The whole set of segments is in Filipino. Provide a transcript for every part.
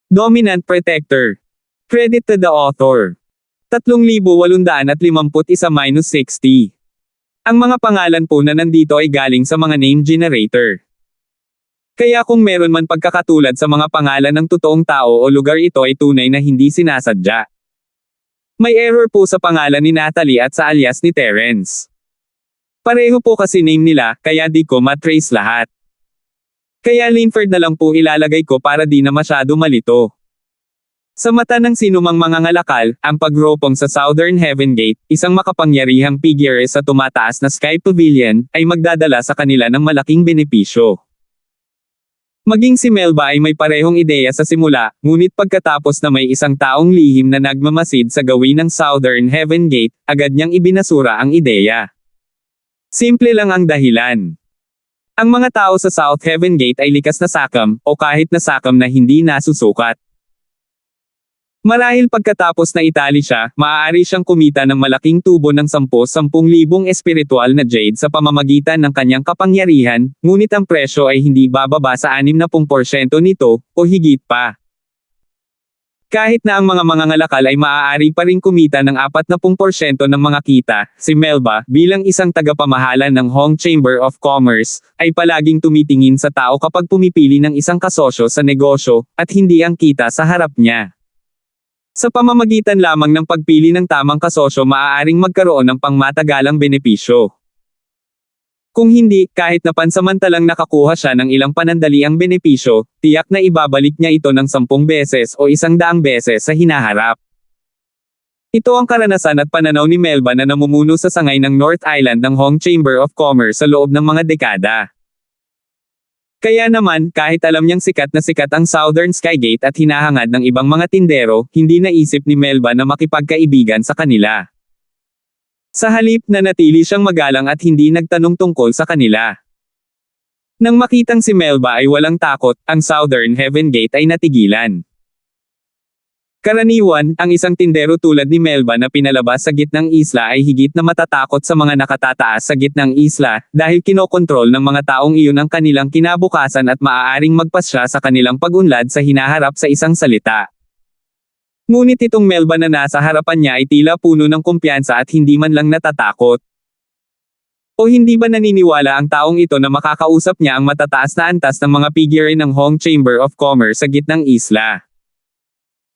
Dominant Protector. Credit to the author. 3,851-60. Ang mga pangalan po na nandito ay galing sa mga name generator. Kaya kung meron man pagkakatulad sa mga pangalan ng totoong tao o lugar, ito ay tunay na hindi sinasadya. May error po sa pangalan ni Natalie at sa alias ni Terence. Pareho po kasi name nila, kaya di ko matrace lahat. Kaya Linford na lang po ilalagay ko para di na masyado malito. Sa mata ng sinumang mangangalakal, ang pagropong sa Southern Heaven Gate, isang makapangyarihang figure sa tumataas na Sky Pavilion, ay magdadala sa kanila ng malaking benepisyo. Maging si Melba ay may parehong ideya sa simula, ngunit pagkatapos na may isang taong lihim na nagmamasid sa gawin ng Southern Heaven Gate, agad niyang ibinasura ang ideya. Simple lang ang dahilan. Ang mga tao sa South Heaven Gate ay likas na sakam, o kahit na sakam na hindi nasusukat. Marahil pagkatapos na itali siya, maaari siyang kumita ng malaking tubo ng 10,000 espiritual na jade sa pamamagitan ng kanyang kapangyarihan, ngunit ang presyo ay hindi bababa sa 60% nito, o higit pa. Kahit na ang mga mangangalakal ay maaari pa rin kumita ng 40% ng mga kita, si Melba, bilang isang tagapamahala ng Hong Chamber of Commerce, ay palaging tumitingin sa tao kapag pumipili ng isang kasosyo sa negosyo, at hindi ang kita sa harap niya. Sa pamamagitan lamang ng pagpili ng tamang kasosyo, maaaring magkaroon ng pangmatagalang benepisyo. Kung hindi, kahit na pansamantalang nakakuha siya ng ilang panandaliang benepisyo, tiyak na ibabalik niya ito ng 10 beses o 100 beses sa hinaharap. Ito ang karanasan at pananaw ni Melba na namumuno sa sangay ng North Island ng Hong Chamber of Commerce sa loob ng mga dekada. Kaya naman, kahit alam niyang sikat ang Southern Skygate at hinahangad ng ibang mga tindero, hindi naisip ni Melba na makipagkaibigan sa kanila. Sa halip, nanatili siyang magalang at hindi nagtanong tungkol sa kanila. Nang makitang si Melba ay walang takot, ang Southern Heaven Gate ay natigilan. Karaniwan, ang isang tindero tulad ni Melba na pinalabas sa gitnang isla ay higit na matatakot sa mga nakatataas sa gitnang isla, dahil kinokontrol ng mga taong iyon ang kanilang kinabukasan at maaaring magpasya sa kanilang pag-unlad sa hinaharap sa isang salita. Ngunit itong Melba na nasa harapan niya ay tila puno ng kumpiyansa at hindi man lang natatakot. O hindi ba naniniwala ang taong ito na makakausap niya ang matataas na antas ng mga figure ng Hong Chamber of Commerce sa gitnang isla?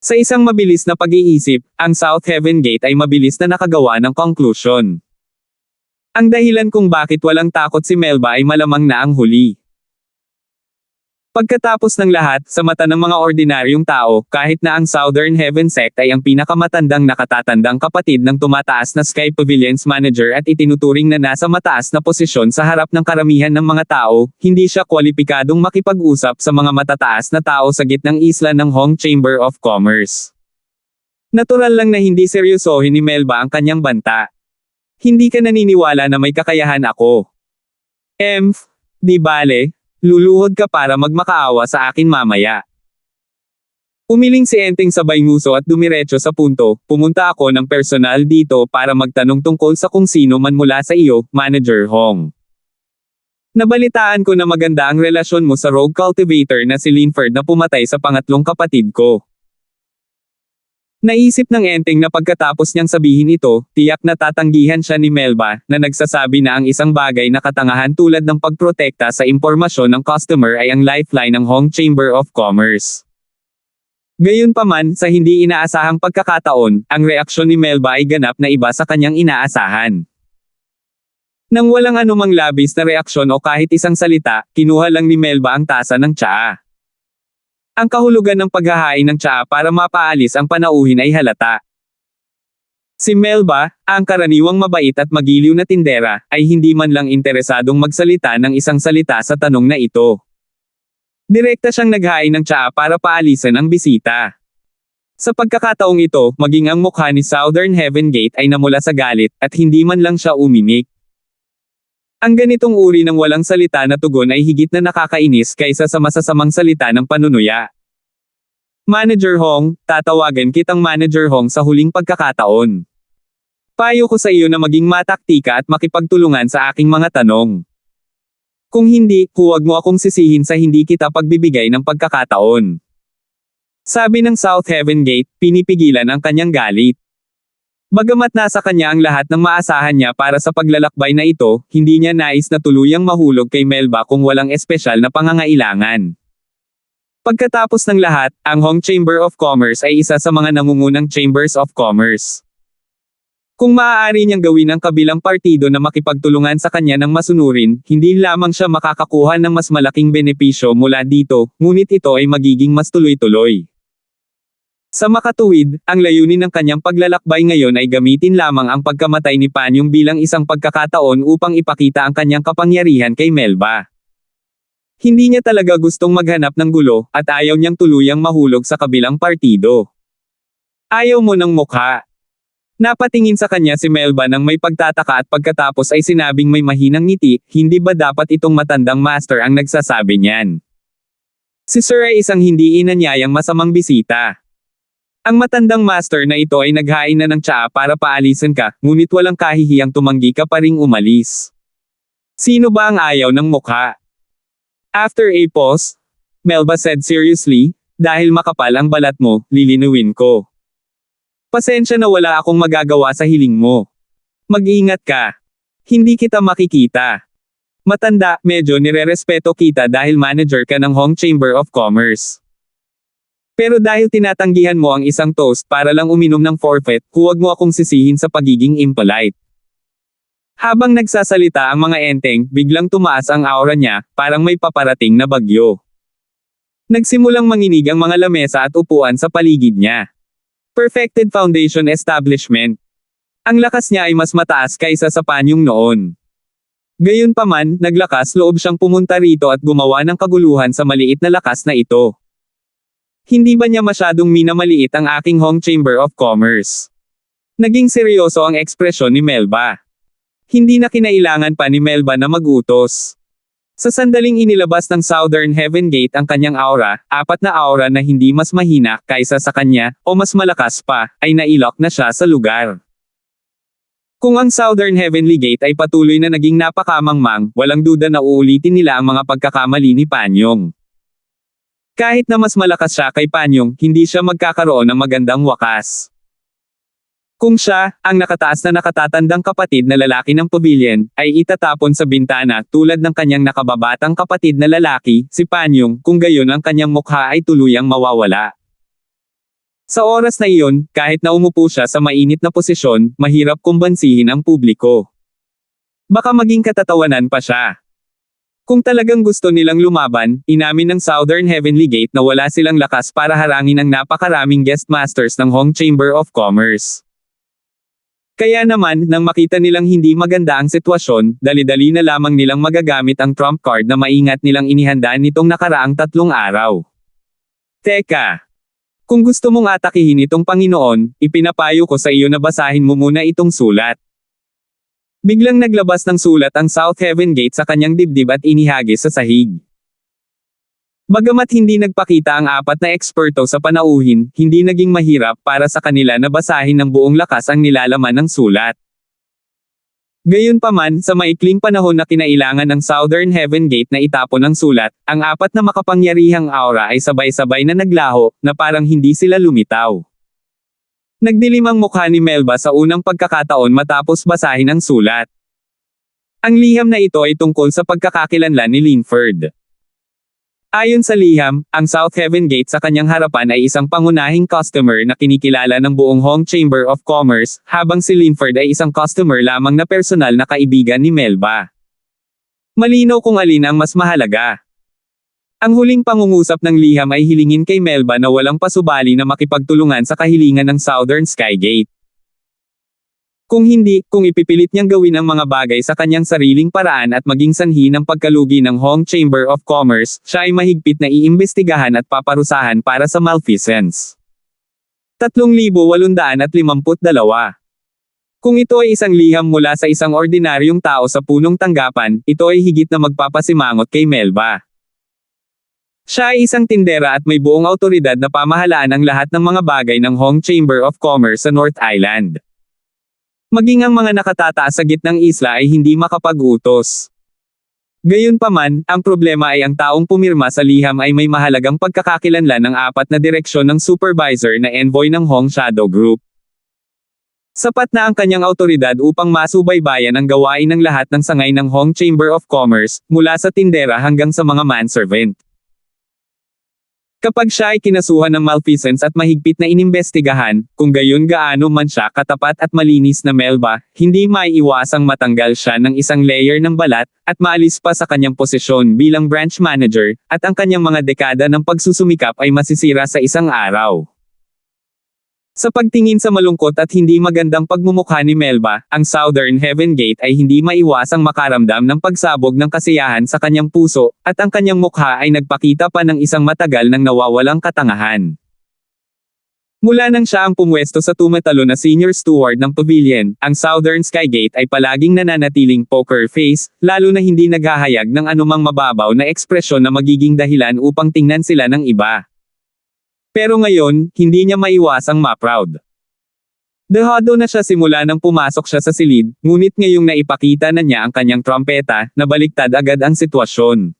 Sa isang mabilis na pag-iisip, ang South Heaven Gate ay mabilis na nakagawa ng conclusion. Ang dahilan kung bakit walang takot si Melba ay malamang na ang huli. Pagkatapos ng lahat, sa mata ng mga ordinaryong tao, kahit na ang Southern Heaven Sect ay ang pinakamatandang nakatatandang kapatid ng tumataas na Sky Pavilions Manager at itinuturing na nasa mataas na posisyon sa harap ng karamihan ng mga tao, hindi siya kwalipikadong makipag-usap sa mga matataas na tao sa gitnang isla ng Hong Chamber of Commerce. Natural lang na hindi seryosohin ni Melba ang kanyang banta. Hindi ka naniniwala na may kakayahan ako. Di bale, luluhod ka para magmakaawa sa akin mamaya. Umiling si Enteng sabay nguso at dumiretso sa punto, pumunta ako ng personal dito para magtanong tungkol sa kung sino man mula sa iyo, Manager Hong. Nabalitaan ko na maganda ang relasyon mo sa rogue cultivator na si Linford na pumatay sa pangatlong kapatid ko. Naisip ng Enteng na pagkatapos niyang sabihin ito, tiyak na tatanggihan siya ni Melba, na nagsasabi na ang isang bagay na katangahan tulad ng pagprotekta sa impormasyon ng customer ay ang lifeline ng Hong Chamber of Commerce. Gayunpaman, sa hindi inaasahang pagkakataon, ang reaksyon ni Melba ay ganap na iba sa kanyang inaasahan. Nang walang anumang labis na reaksyon o kahit isang salita, kinuha lang ni Melba ang tasa ng tsaa. Ang kahulugan ng paghahain ng tsaa para mapaalis ang panauhin ay halata. Si Melba, ang karaniwang mabait at magiliw na tindera, ay hindi man lang interesadong magsalita ng isang salita sa tanong na ito. Direkta siyang naghain ng tsaa para paalisan ang bisita. Sa pagkakataong ito, maging ang mukha ni Southern Heaven Gate ay namula sa galit, at hindi man lang siya umimik. Ang ganitong uri ng walang salita na tugon ay higit na nakakainis kaysa sa masasamang salita ng panunuya. Manager Hong, tatawagan kitang Manager Hong sa huling pagkakataon. Payo ko sa iyo na maging mataktika at makipagtulungan sa aking mga tanong. Kung hindi, huwag mo akong sisihin sa hindi kita pagbibigay ng pagkakataon. Sabi ng South Heaven Gate, pinipigilan ang kanyang galit. Bagamat nasa kanya ang lahat ng maasahan niya para sa paglalakbay na ito, hindi niya nais na tuluyang mahulog kay Melba kung walang espesyal na pangangailangan. Pagkatapos ng lahat, ang Hong Chamber of Commerce ay isa sa mga nangungunang Chambers of Commerce. Kung maaari niyang gawin ang kabilang partido na makipagtulungan sa kanya ng masunurin, hindi lamang siya makakakuha ng mas malaking benepisyo mula dito, ngunit ito ay magiging mas tuloy-tuloy. Sa makatuwid, ang layunin ng kanyang paglalakbay ngayon ay gamitin lamang ang pagkamatay ni Panyong bilang isang pagkakataon upang ipakita ang kanyang kapangyarihan kay Melba. Hindi niya talaga gustong maghanap ng gulo, at ayaw niyang tuluyang mahulog sa kabilang partido. Ayaw mo ng mukha. Napatingin sa kanya si Melba nang may pagtataka at pagkatapos ay sinabing may mahinang ngiti, hindi ba dapat itong matandang master ang nagsasabi niyan? Si Sir ay isang hindi inanyayang masamang bisita. Ang matandang master na ito ay naghain na ng tsaa para paalisin ka, ngunit walang kahihiyang tumanggi ka pa ring umalis. Sino ba ang ayaw ng mukha? After a pause, Melba said seriously, dahil makapal ang balat mo, lilinuin ko. Pasensya na wala akong magagawa sa hiling mo. Mag-ingat ka. Hindi kita makikita. Matanda, medyo nirerespeto kita dahil manager ka ng Hong Chamber of Commerce. Pero dahil tinatanggihan mo ang isang toast para lang uminom ng forfeit, huwag mo akong sisihin sa pagiging impolite. Habang nagsasalita ang mga enteng, biglang tumaas ang aura niya, parang may paparating na bagyo. Nagsimulang manginig ang mga lamesa at upuan sa paligid niya. Perfected foundation establishment. Ang lakas niya ay mas mataas kaysa sa Panyong noon. Gayunpaman, naglakas loob siyang pumunta rito at gumawa ng kaguluhan sa maliit na lakas na ito. Hindi ba niya masyadong minamaliit ang aking Hong Chamber of Commerce? Naging seryoso ang ekspresyon ni Melba. Hindi na kinailangan pa ni Melba na mag-utos. Sa sandaling inilabas ng Southern Heaven Gate ang kanyang aura, apat na aura na hindi mas mahina kaysa sa kanya, o mas malakas pa, ay nailok na siya sa lugar. Kung ang Southern Heavenly Gate ay patuloy na naging napakamangmang, walang duda na uulitin nila ang mga pagkakamali ni Panyong. Kahit na mas malakas siya kay Panyong, hindi siya magkakaroon ng magandang wakas. Kung siya, ang nakataas na nakatatandang kapatid na lalaki ng pavilion, ay itatapon sa bintana tulad ng kanyang nakababatang kapatid na lalaki, si Panyong, kung gayon ang kanyang mukha ay tuluyang mawawala. Sa oras na iyon, kahit na umupo siya sa mainit na posisyon, mahirap kumbansihin ang publiko. Baka maging katatawanan pa siya. Kung talagang gusto nilang lumaban, inamin ng Southern Heavenly Gate na wala silang lakas para harangin ang napakaraming guest masters ng Hong Chamber of Commerce. Kaya naman, nang makita nilang hindi maganda ang sitwasyon, dali-dali na lamang nilang magagamit ang trump card na maingat nilang inihanda nitong nakaraang 3 araw. Teka! Kung gusto mong atakihin itong Panginoon, ipinapayo ko sa iyo na basahin mo muna itong sulat. Biglang naglabas ng sulat ang South Heaven Gate sa kanyang dibdib at inihagis sa sahig. Bagamat hindi nagpakita ang apat na eksperto sa panauhin, hindi naging mahirap para sa kanila na basahin ng buong lakas ang nilalaman ng sulat. Gayunpaman, sa maikling panahon na kinailangan ng Southern Heaven Gate na itapon ang sulat, ang apat na makapangyarihang aura ay sabay-sabay na naglaho, na parang hindi sila lumitaw. Nagdilim ang mukha ni Melba sa unang pagkakataon matapos basahin ang sulat. Ang liham na ito ay tungkol sa pagkakakilanlan ni Linford. Ayon sa liham, ang South Heaven Gate sa kanyang harapan ay isang pangunahing customer na kinikilala ng buong Hong Chamber of Commerce, habang si Linford ay isang customer lamang na personal na kaibigan ni Melba. Malinaw kung alin ang mas mahalaga. Ang huling pangungusap ng liham ay hilingin kay Melba na walang pasubali na makipagtulungan sa kahilingan ng Southern Sky Gate. Kung hindi, kung ipipilit niyang gawin ang mga bagay sa kanyang sariling paraan at maging sanhi ng pagkalugi ng Hong Chamber of Commerce, siya ay mahigpit na iimbestigahan at paparusahan para sa malfeasance. 3,852. Kung ito ay isang liham mula sa isang ordinaryong tao sa punong tanggapan, ito ay higit na magpapasimangot kay Melba. Siya ay isang tindera at may buong awtoridad na pamahalaan ang lahat ng mga bagay ng Hong Chamber of Commerce sa North Island. Maging ang mga nakatataas sa gitnang isla ay hindi makapag-utos. Gayunpaman, ang problema ay ang taong pumirma sa liham ay may mahalagang pagkakakilanlan ng 4 na direksyon ng supervisor na envoy ng Hong Shadow Group. Sapat na ang kanyang awtoridad upang masubaybayan ang gawain ng lahat ng sangay ng Hong Chamber of Commerce, mula sa tindera hanggang sa mga manservant. Kapag siya ay kinasuhan ng malfeasance at mahigpit na inimbestigahan, kung gayon gaano man siya katapat at malinis na Melba, hindi maiiwasang matanggal siya ng isang layer ng balat, at maalis pa sa kanyang posisyon bilang branch manager, at ang kanyang mga dekada ng pagsusumikap ay masisira sa isang araw. Sa pagtingin sa malungkot at hindi magandang pagmumukha ni Melba, ang Southern Heaven Gate ay hindi maiwasang makaramdam ng pagsabog ng kasiyahan sa kanyang puso, at ang kanyang mukha ay nagpakita pa ng isang matagal nang nawawalang katangahan. Mula nang siya ang pumwesto sa tumatalo na senior steward ng pavilion, ang Southern Sky Gate ay palaging nananatiling poker face, lalo na hindi naghahayag ng anumang mababaw na ekspresyon na magiging dahilan upang tingnan sila ng iba. Pero ngayon, hindi niya maiwasang ma-proud. Dehado na siya simula nang pumasok siya sa silid, ngunit ngayong naipakita na niya ang kanyang trompeta, nabaliktad agad ang sitwasyon.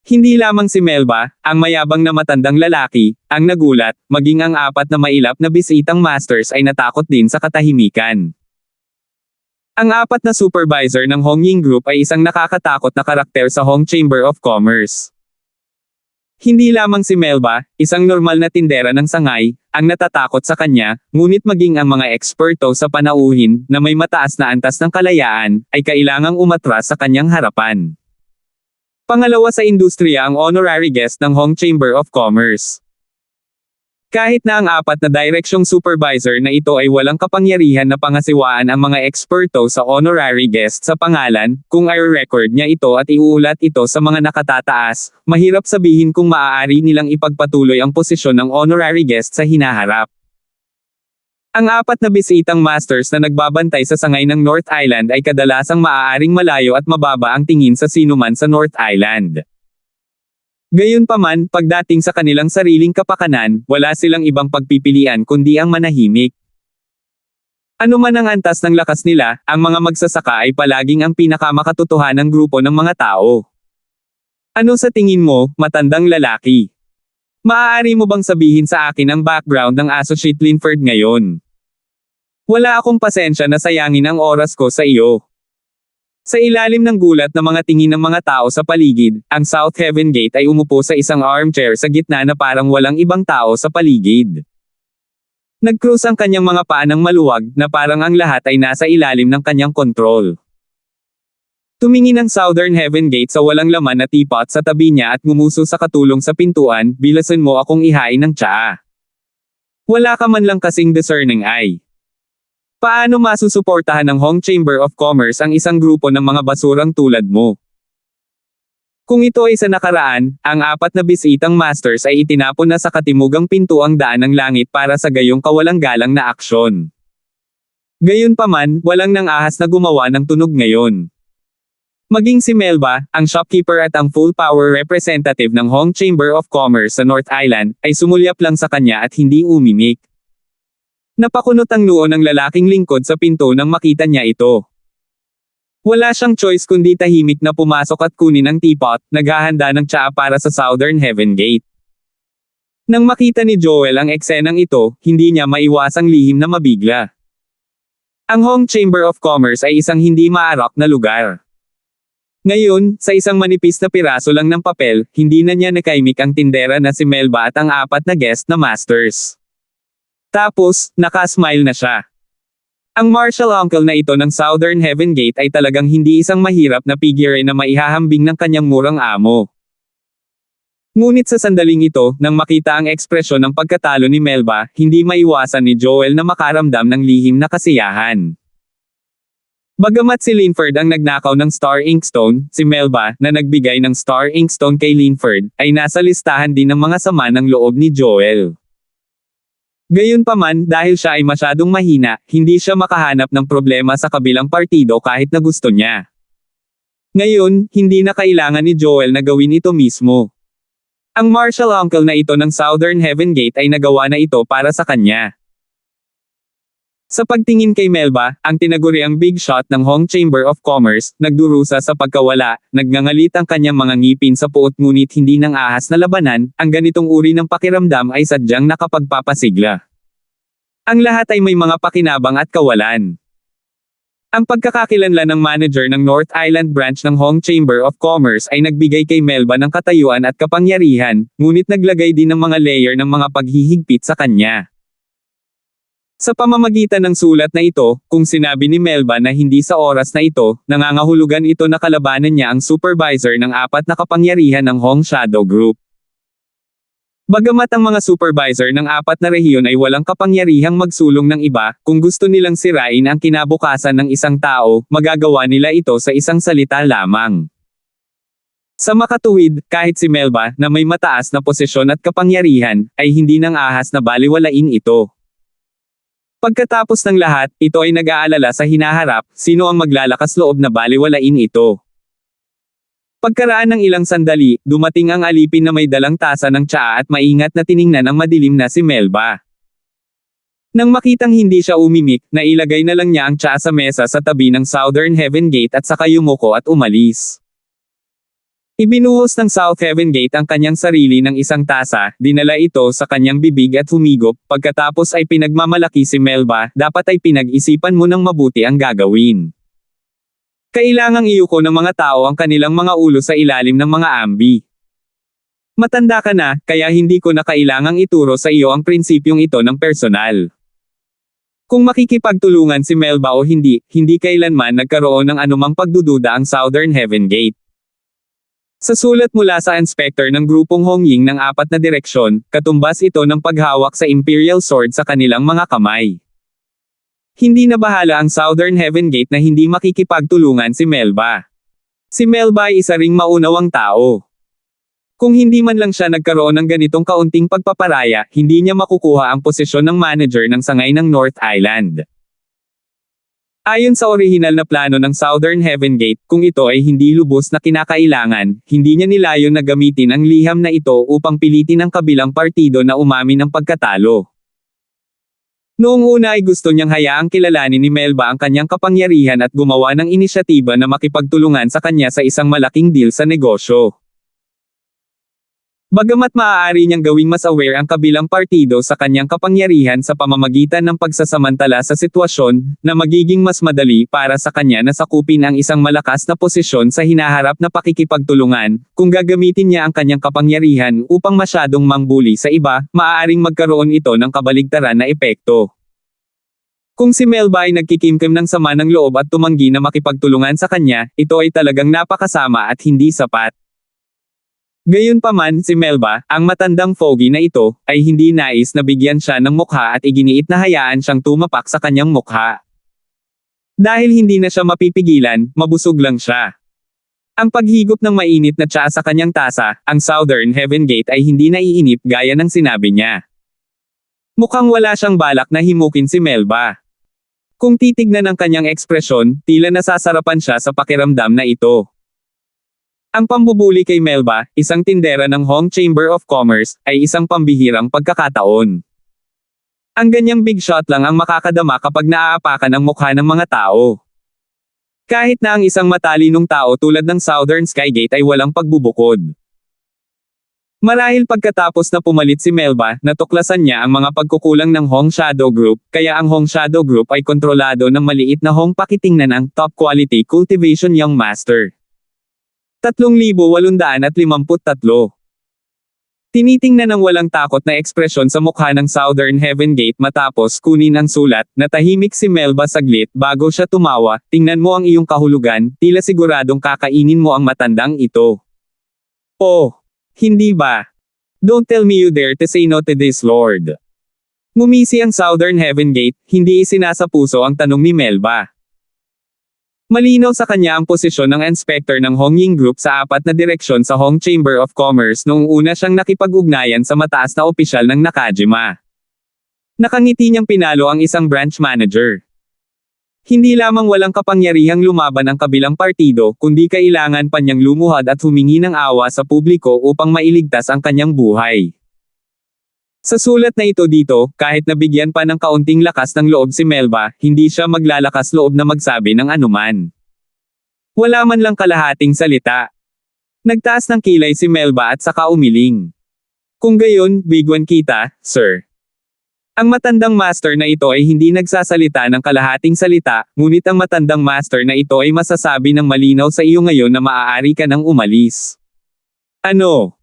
Hindi lamang si Melba, ang mayabang na matandang lalaki, ang nagulat, maging ang 4 na mailap na bisitang masters ay natakot din sa katahimikan. Ang 4 na supervisor ng Hong Ying Group ay isang nakakatakot na karakter sa Hong Chamber of Commerce. Hindi lamang si Melba, isang normal na tindera ng sangay, ang natatakot sa kanya, ngunit maging ang mga eksperto sa panauhin, na may mataas na antas ng kalayaan, ay kailangang umatras sa kanyang harapan. Pangalawa sa industriya ang honorary guest ng Hong Chamber of Commerce. Kahit na ang 4 na direksyong supervisor na ito ay walang kapangyarihan na pangasiwaan ang mga eksperto sa honorary guest sa pangalan, kung i-record niya ito at iuulat ito sa mga nakatataas, mahirap sabihin kung maaari nilang ipagpatuloy ang posisyon ng honorary guest sa hinaharap. Ang 4 na bisitang masters na nagbabantay sa sangay ng North Island ay kadalasang maaaring malayo at mababa ang tingin sa sinuman sa North Island. Gayunpaman, pagdating sa kanilang sariling kapakanan, wala silang ibang pagpipilian kundi ang manahimik. Ano man ang antas ng lakas nila, ang mga magsasaka ay palaging ang pinakamakatotohanang grupo ng mga tao. Ano sa tingin mo, matandang lalaki? Maaari mo bang sabihin sa akin ang background ng Associate Linford ngayon? Wala akong pasensya na sayangin ang oras ko sa iyo. Sa ilalim ng gulat na mga tingin ng mga tao sa paligid, ang South Heaven Gate ay umupo sa isang armchair sa gitna na parang walang ibang tao sa paligid. Nag-cruise ang kanyang mga paa ng maluwag, na parang ang lahat ay nasa ilalim ng kanyang kontrol. Tumingin ang Southern Heaven Gate sa walang laman na teapot sa tabi niya at ngumuso sa katulong sa pintuan, bilasan mo akong ihain ng tsaa. Wala ka man lang kasing discerning eye. Paano masusuportahan ng Hong Chamber of Commerce ang isang grupo ng mga basurang tulad mo? Kung ito ay sa nakaraan, ang 4 na bisitang masters ay itinapon na sa katimugang pintuang daan ng langit para sa gayong kawalang-galang na aksyon. Gayunpaman, walang nang ahas na gumawa ng tunog ngayon. Maging si Melba, ang shopkeeper at ang full-power representative ng Hong Chamber of Commerce sa North Island, ay sumulyap lang sa kanya at hindi umimik. Napakunot ang noo ng lalaking lingkod sa pinto nang makita niya ito. Wala siyang choice kundi tahimik na pumasok at kunin ang teapot, naghahanda ng tsaa para sa Southern Heaven Gate. Nang makita ni Joel ang eksenang ito, hindi niya maiwasang lihim na mabigla. Ang Hong Chamber of Commerce ay isang hindi maarok na lugar. Ngayon, sa isang manipis na piraso lang ng papel, hindi na niya nakaimik ang tindera na si Melba at ang 4 na guest na masters. Tapos, nakasmile na siya. Ang martial uncle na ito ng Southern Heaven Gate ay talagang hindi isang mahirap na figure na maihahambing ng kanyang murang amo. Ngunit sa sandaling ito, nang makita ang ekspresyon ng pagkatalo ni Melba, hindi maiwasan ni Joel na makaramdam ng lihim na kasiyahan. Bagamat si Linford ang nagnakaw ng Star Inkstone, si Melba, na nagbigay ng Star Inkstone kay Linford, ay nasa listahan din ng mga sama ng loob ni Joel. Gayunpaman, dahil siya ay masyadong mahina, hindi siya makahanap ng problema sa kabilang partido kahit na gusto niya. Ngayon, hindi na kailangan ni Joel na gawin ito mismo. Ang martial uncle na ito ng Southern Heaven Gate ay nagawa na ito para sa kanya. Sa pagtingin kay Melba, ang tinaguriang big shot ng Hong Chamber of Commerce, nagdurusa sa pagkawala, nagngangalit ang kanyang mga ngipin sa puot ngunit hindi nang ahas na labanan, ang ganitong uri ng pakiramdam ay sadyang nakapagpapasigla. Ang lahat ay may mga pakinabang at kawalan. Ang pagkakakilanlan ng manager ng North Island branch ng Hong Chamber of Commerce ay nagbigay kay Melba ng katayuan at kapangyarihan, ngunit naglagay din ng mga layer ng mga paghihigpit sa kanya. Sa pamamagitan ng sulat na ito, kung sinabi ni Melba na hindi sa oras na ito, nangangahulugan ito na kalabanan niya ang supervisor ng 4 na kapangyarihan ng Hong Shadow Group. Bagamat ang mga supervisor ng 4 na rehiyon ay walang kapangyarihang magsulong ng iba, kung gusto nilang sirain ang kinabukasan ng isang tao, magagawa nila ito sa isang salita lamang. Sa makatuwid, kahit si Melba, na may mataas na posisyon at kapangyarihan, ay hindi nang ahas na baliwalain ito. Pagkatapos ng lahat, ito ay nag-aalala sa hinaharap, sino ang maglalakas loob na baliwalain ito. Pagkaraan ng ilang sandali, dumating ang alipin na may dalang tasa ng tsaa at maingat na tiningnan ang madilim na si Melba. Nang makitang hindi siya umimik, nailagay na lang niya ang tsaa sa mesa sa tabi ng Southern Heaven Gate at saka yumuko at umalis. Ibinuhos ng South Heaven Gate ang kanyang sarili ng isang tasa, dinala ito sa kanyang bibig at humigop, pagkatapos ay pinagmamalaki si Melba, dapat ay pinag-isipan mo ng mabuti ang gagawin. Kailangang iyuko ng mga tao ang kanilang mga ulo sa ilalim ng mga ambi. Matanda ka na, kaya hindi ko na kailangang ituro sa iyo ang prinsipyong ito ng personal. Kung makikipagtulungan si Melba o hindi, hindi kailanman nagkaroon ng anumang pagdududa ang Southern Heaven Gate. Sa sulat mula sa inspector ng grupong Hongying ng 4 na direksyon, katumbas ito ng paghawak sa Imperial Sword sa kanilang mga kamay. Hindi na bahala ang Southern Heaven Gate na hindi makikipagtulungan si Melba. Si Melba ay isa ring maunawang tao. Kung hindi man lang siya nagkaroon ng ganitong kaunting pagpaparaya, hindi niya makukuha ang posisyon ng manager ng sangay ng North Island. Ayon sa orihinal na plano ng Southern Heaven Gate, kung ito ay hindi lubos na kinakailangan, hindi niya nilayon na gamitin ang liham na ito upang pilitin ang kabilang partido na umamin ng pagkatalo. Noong una ay gusto niyang hayaang kilalanin ni Melba ang kanyang kapangyarihan at gumawa ng inisyatiba na makipagtulungan sa kanya sa isang malaking deal sa negosyo. Bagamat maaari niyang gawing mas aware ang kabilang partido sa kanyang kapangyarihan sa pamamagitan ng pagsasamantala sa sitwasyon, na magiging mas madali para sa kanya na sakupin ang isang malakas na posisyon sa hinaharap na pakikipagtulungan, kung gagamitin niya ang kanyang kapangyarihan upang masyadong mangbuli sa iba, maaaring magkaroon ito ng kabaligtaran na epekto. Kung si Melba ay nagkikimkim ng sama ng loob at tumanggi na makipagtulungan sa kanya, ito ay talagang napakasama at hindi sapat. Gayunpaman, si Melba, ang matandang fogey na ito, ay hindi nais na bigyan siya ng mukha at iginiit na hayaan siyang tumapak sa kanyang mukha. Dahil hindi na siya mapipigilan, mabusog lang siya. Ang paghigop ng mainit na tsaa sa kanyang tasa, ang Southern Heaven Gate ay hindi naiinip gaya ng sinabi niya. Mukhang wala siyang balak na himukin si Melba. Kung titignan ang kanyang ekspresyon, tila nasasarapan siya sa pakiramdam na ito. Ang pambubuli kay Melba, isang tindera ng Hong Chamber of Commerce, ay isang pambihirang pagkakataon. Ang ganyang big shot lang ang makakadama kapag naaapakan ang mukha ng mga tao. Kahit na ang isang matalinong tao tulad ng Southern Skygate ay walang pagbubukod. Marahil pagkatapos na pumalit si Melba, natuklasan niya ang mga pagkukulang ng Hong Shadow Group, kaya ang Hong Shadow Group ay kontrolado ng maliit na Hong pakitingnan ang Top Quality Cultivation Young Master. 3,853. Tinitingnan ng walang takot na ekspresyon sa mukha ng Southern Heaven Gate matapos kunin ang sulat, natahimik si Melba saglit bago siya tumawa, tingnan mo ang iyong kahulugan, tila siguradong kakainin mo ang matandang ito. Oh, hindi ba? Don't tell me you dare to say no to this, Lord. Ngumisi ang Southern Heaven Gate, hindi isinasapuso ang tanong ni Melba. Malinaw sa kanya ang posisyon ng inspector ng Hongying Group sa 4 na direksyon sa Hong Chamber of Commerce noong una siyang nakipag-ugnayan sa mataas na opisyal ng Nakajima. Nakangiti niyang pinalo ang isang branch manager. Hindi lamang walang kapangyarihang lumaban ang kabilang partido, kundi kailangan pa niyang lumuhad at humingi ng awa sa publiko upang mailigtas ang kanyang buhay. Sa sulat na ito dito, kahit nabigyan pa ng kaunting lakas ng loob si Melba, hindi siya maglalakas loob na magsabi ng anuman. Wala man lang kalahating salita. Nagtaas ng kilay si Melba at saka umiling. Kung gayon, bigwan kita, sir. Ang matandang master na ito ay hindi nagsasalita ng kalahating salita, ngunit ang matandang master na ito ay masasabi ng malinaw sa iyo ngayon na maaari ka nang umalis. Ano?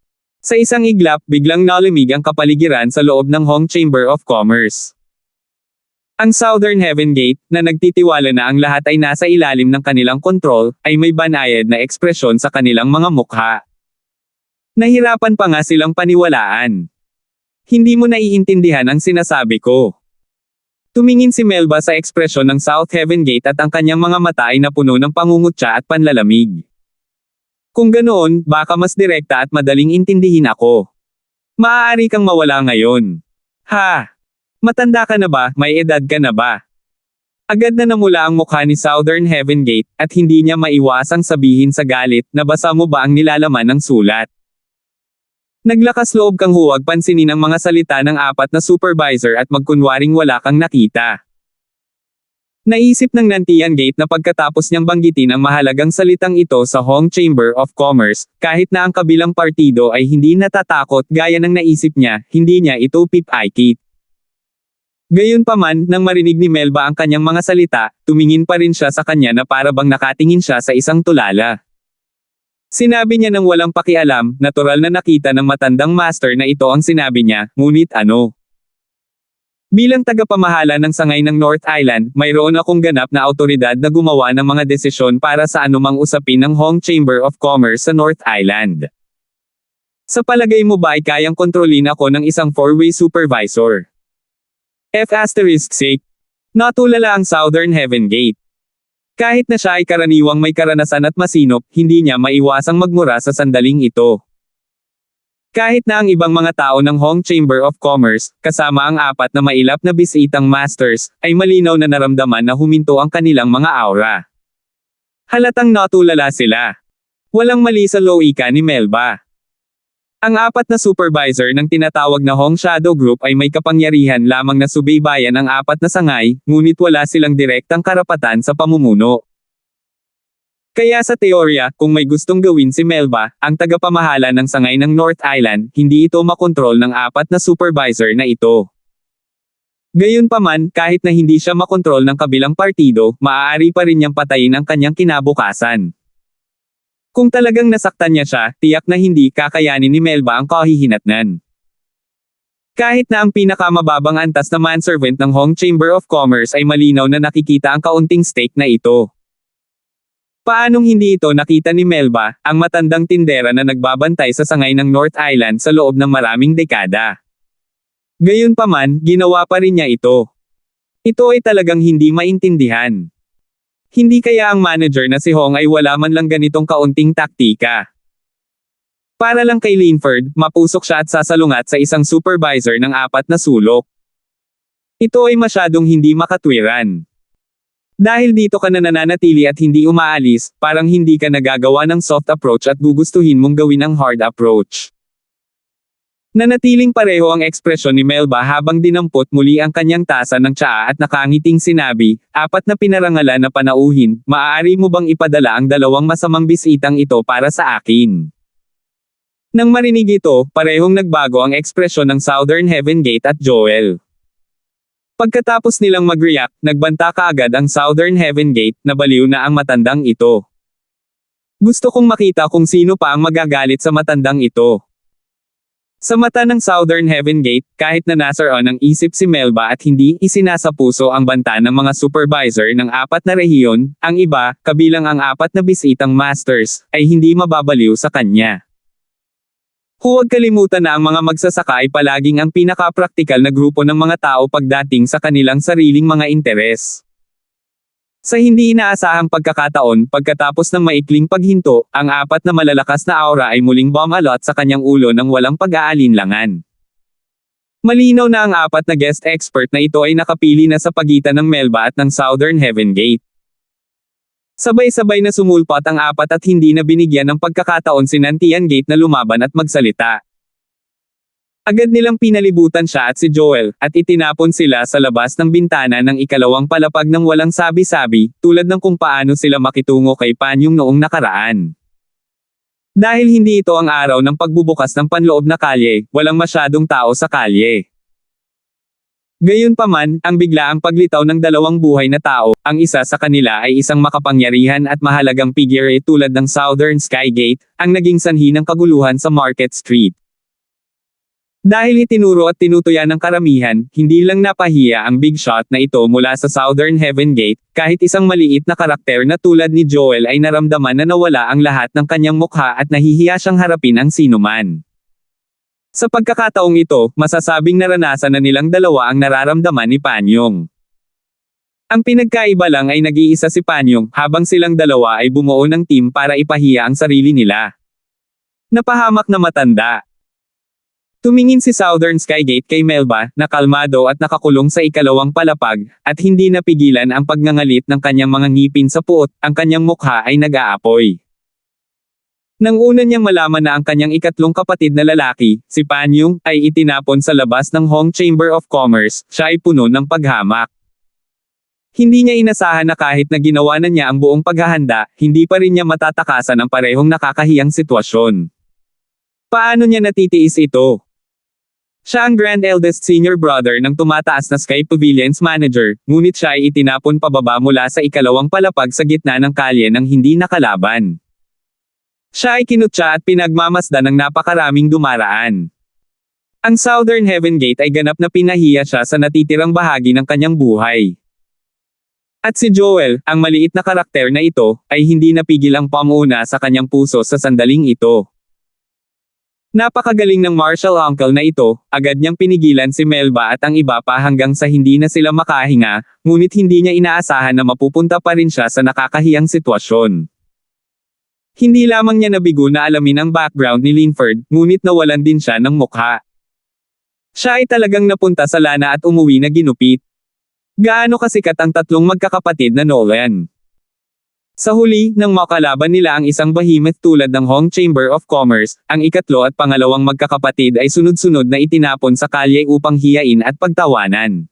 Sa isang iglap, biglang nalamig ang kapaligiran sa loob ng Hong Chamber of Commerce. Ang Southern Heaven Gate, na nagtitiwala na ang lahat ay nasa ilalim ng kanilang kontrol, ay may banayad na ekspresyon sa kanilang mga mukha. Nahirapan pa nga silang paniwalaan. Hindi mo naiintindihan ang sinasabi ko. Tumingin si Melba sa ekspresyon ng South Heaven Gate at ang kanyang mga mata ay napuno ng pangungutya at panlalamig. Kung ganoon, baka mas direkta at madaling intindihin ako. Maaari kang mawala ngayon. Ha? Matanda ka na ba? May edad ka na ba? Agad na namula ang mukha ni Southern Heaven Gate, at hindi niya maiwasang sabihin sa galit, nabasa mo ba ang nilalaman ng sulat? Naglakas loob kang huwag pansinin ang mga salita ng apat na supervisor at magkunwaring wala kang nakita. Naisip ng Nantian Gate na pagkatapos niyang banggitin ang mahalagang salitang ito sa Hong Chamber of Commerce, kahit na ang kabilang partido ay hindi natatakot gaya ng naisip niya, hindi niya ito pip-aikit. Gayunpaman, nang marinig ni Melba ang kanyang mga salita, tumingin pa rin siya sa kanya na para bang nakatingin siya sa isang tulala. Sinabi niya ng walang pakialam, natural na nakita ng matandang master na ito ang sinabi niya, ngunit ano? Bilang tagapamahala ng sangay ng North Island, mayroon akong ganap na autoridad na gumawa ng mga desisyon para sa anumang usapin ng Hong Chamber of Commerce sa North Island. Sa palagay mo ba ay kayang kontrolin ako ng isang four-way supervisor? F***sake. Natulala ang Southern Heaven Gate. Kahit na siya ay karaniwang may karanasan at masinop, hindi niya maiwasang magmura sa sandaling ito. Kahit na ang ibang mga tao ng Hong Chamber of Commerce, kasama ang apat na mailap na bisitang masters, ay malinaw na naramdaman na huminto ang kanilang mga aura. Halatang natulala sila. Walang mali sa loika ni Melba. Ang apat na supervisor ng tinatawag na Hong Shadow Group ay may kapangyarihan lamang na subaybayan ang apat na sangay, ngunit wala silang direktang karapatan sa pamumuno. Kaya sa teorya, kung may gustong gawin si Melba, ang tagapamahala ng sangay ng North Island, hindi ito makontrol ng apat na supervisor na ito. Gayunpaman, kahit na hindi siya makontrol ng kabilang partido, maaari pa rin niyang patayin ang kanyang kinabukasan. Kung talagang nasaktan niya siya, tiyak na hindi kakayanin ni Melba ang kahihinatnan. Kahit na ang pinakamababang antas na manservant ng Hong Chamber of Commerce ay malinaw na nakikita ang kaunting stake na ito. Paanong hindi ito nakita ni Melba, ang matandang tindera na nagbabantay sa sangay ng North Island sa loob ng maraming dekada? Gayunpaman, ginawa pa rin niya ito. Ito ay talagang hindi maintindihan. Hindi kaya ang manager na si Hong ay wala man lang ganitong kaunting taktika. Para lang kay Linford, mapusok siya at sasalungat sa isang supervisor ng apat na sulok. Ito ay masyadong hindi makatwiran. Dahil dito ka na nananatili at hindi umaalis, parang hindi ka nagagawa ng soft approach at gugustuhin mong gawin ang hard approach. Nanatiling pareho ang ekspresyon ni Melba habang dinampot muli ang kanyang tasa ng tsaa at nakangiting sinabi, apat na pinarangalan na panauhin, maaari mo bang ipadala ang dalawang masamang bisitang ito para sa akin? Nang marinig ito, parehong nagbago ang ekspresyon ng Southern Heaven Gate at Joel. Pagkatapos nilang mag-react, nagbanta kaagad ang Southern Heaven Gate, na baliw na ang matandang ito. Gusto kong makita kung sino pa ang magagalit sa matandang ito. Sa mata ng Southern Heaven Gate, kahit na nasaroon ang isip si Melba at hindi isinasapuso ang banta ng mga supervisor ng apat na rehiyon, ang iba, kabilang ang apat na bisitang masters, ay hindi mababaliw sa kanya. Huwag kalimutan na ang mga magsasaka ay palaging ang pinaka-praktikal na grupo ng mga tao pagdating sa kanilang sariling mga interes. Sa hindi inaasahang pagkakataon, pagkatapos ng maikling paghinto, ang apat na malalakas na aura ay muling bumalot sa kanyang ulo ng walang pag-aalinlangan. Malinaw na ang apat na guest expert na ito ay nakapili na sa pagitan ng Melba at ng Southern Heaven Gate. Sabay-sabay na sumulpot ang apat at hindi na binigyan ng pagkakataon si Nantian Gate na lumaban at magsalita. Agad nilang pinalibutan siya at si Joel, at itinapon sila sa labas ng bintana ng ikalawang palapag ng walang sabi-sabi, tulad ng kung paano sila makitungo kay Panyong noong nakaraan. Dahil hindi ito ang araw ng pagbubukas ng panloob na kalye, walang masyadong tao sa kalye. Gayunpaman, ang biglaang paglitaw ng dalawang buhay na tao, ang isa sa kanila ay isang makapangyarihan at mahalagang figure tulad ng Southern Skygate, ang naging sanhi ng kaguluhan sa Market Street. Dahil itinuro at tinutuya ng karamihan, hindi lang napahiya ang big shot na ito mula sa Southern Heaven Gate, kahit isang maliit na karakter na tulad ni Joel ay naramdaman na nawala ang lahat ng kanyang mukha at nahihiya siyang harapin ang sinuman. Sa pagkakataong ito, masasabing naranasan na nilang dalawa ang nararamdaman ni Panyong. Ang pinagkaiba lang ay nag-iisa si Panyong, habang silang dalawa ay bumuo ng team para ipahiya ang sarili nila. Napahamak na matanda. Tumingin si Southern Skygate kay Melba, na kalmado at nakakulong sa ikalawang palapag, at hindi napigilan ang pagngangalit ng kanyang mga ngipin sa puot, ang kanyang mukha ay nag-aapoy. Nang una niyang malaman na ang kanyang ikatlong kapatid na lalaki, si Panyong, ay itinapon sa labas ng Hong Chamber of Commerce, siya ay puno ng paghamak. Hindi niya inasahan na kahit na ginawa na niya ang buong paghahanda, hindi pa rin niya matatakasan ang parehong nakakahiyang sitwasyon. Paano niya natitiis ito? Siya ang grand eldest senior brother ng tumataas na Sky Pavilions manager, ngunit siya ay itinapon pababa mula sa ikalawang palapag sa gitna ng kalye ng hindi nakalaban. Siya ay kinutya at pinagmamasdan ng napakaraming dumaraan. Ang Southern Heaven Gate ay ganap na pinahiya siya sa natitirang bahagi ng kanyang buhay. At si Joel, ang maliit na karakter na ito, ay hindi napigil ang pamuna sa kanyang puso sa sandaling ito. Napakagaling ng martial uncle na ito, agad niyang pinigilan si Melba at ang iba pa hanggang sa hindi na sila makahinga, ngunit hindi niya inaasahan na mapupunta pa rin siya sa nakakahiyang sitwasyon. Hindi lamang niya nabigo na alamin ang background ni Linford, ngunit nawalan din siya ng mukha. Siya ay talagang napunta sa lana at umuwi na ginupit. Gaano kasikat ang tatlong magkakapatid na Nolan? Sa huli, nang makalaban nila ang isang behemoth tulad ng Hong Chamber of Commerce, ang ikatlo at pangalawang magkakapatid ay sunod-sunod na itinapon sa kalye upang hiyain at pagtawanan.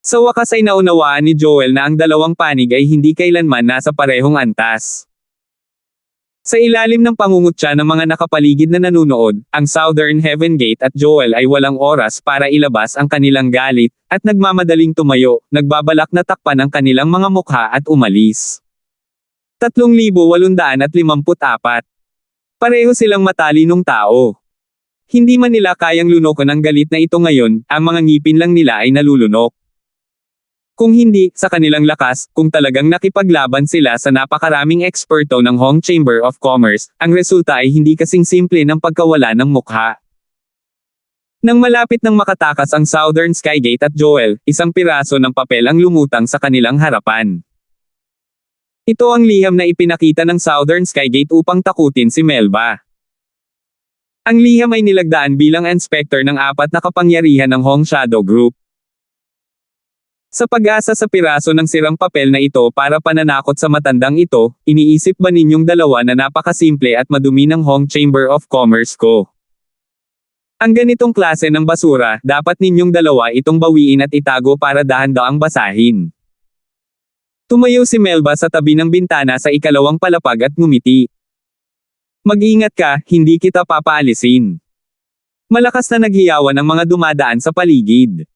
Sa wakas ay naunawaan ni Joel na ang dalawang panig ay hindi kailanman nasa parehong antas. Sa ilalim ng pangungutya ng mga nakapaligid na nanunood, ang Southern Heaven Gate at Joel ay walang oras para ilabas ang kanilang galit, at nagmamadaling tumayo, nagbabalak na takpan ang kanilang mga mukha at umalis. 3,854. Pareho silang matalinong tao. Hindi man nila kayang lunokan ang galit na ito ngayon, ang mga ngipin lang nila ay nalulunok. Kung hindi, sa kanilang lakas, kung talagang nakipaglaban sila sa napakaraming eksperto ng Hong Chamber of Commerce, ang resulta ay hindi kasing simple ng pagkawala ng mukha. Nang malapit nang makatakas ang Southern Skygate at Joel, isang piraso ng papel ang lumutang sa kanilang harapan. Ito ang liham na ipinakita ng Southern Skygate upang takutin si Melba. Ang liham ay nilagdaan bilang inspector ng apat na kapangyarihan ng Hong Shadow Group. Sa pag-asa sa piraso ng sirang papel na ito para pananakot sa matandang ito, iniisip ba ninyong dalawa na napakasimple at madumi ng Hong Chamber of Commerce ko? Ang ganitong klase ng basura, dapat ninyong dalawa itong bawiin at itago para dahan-daang basahin. Tumayo si Melba sa tabi ng bintana sa ikalawang palapag at ngumiti. Mag-ingat ka, hindi kita papaalisin. Malakas na naghiyawan ang mga dumadaan sa paligid.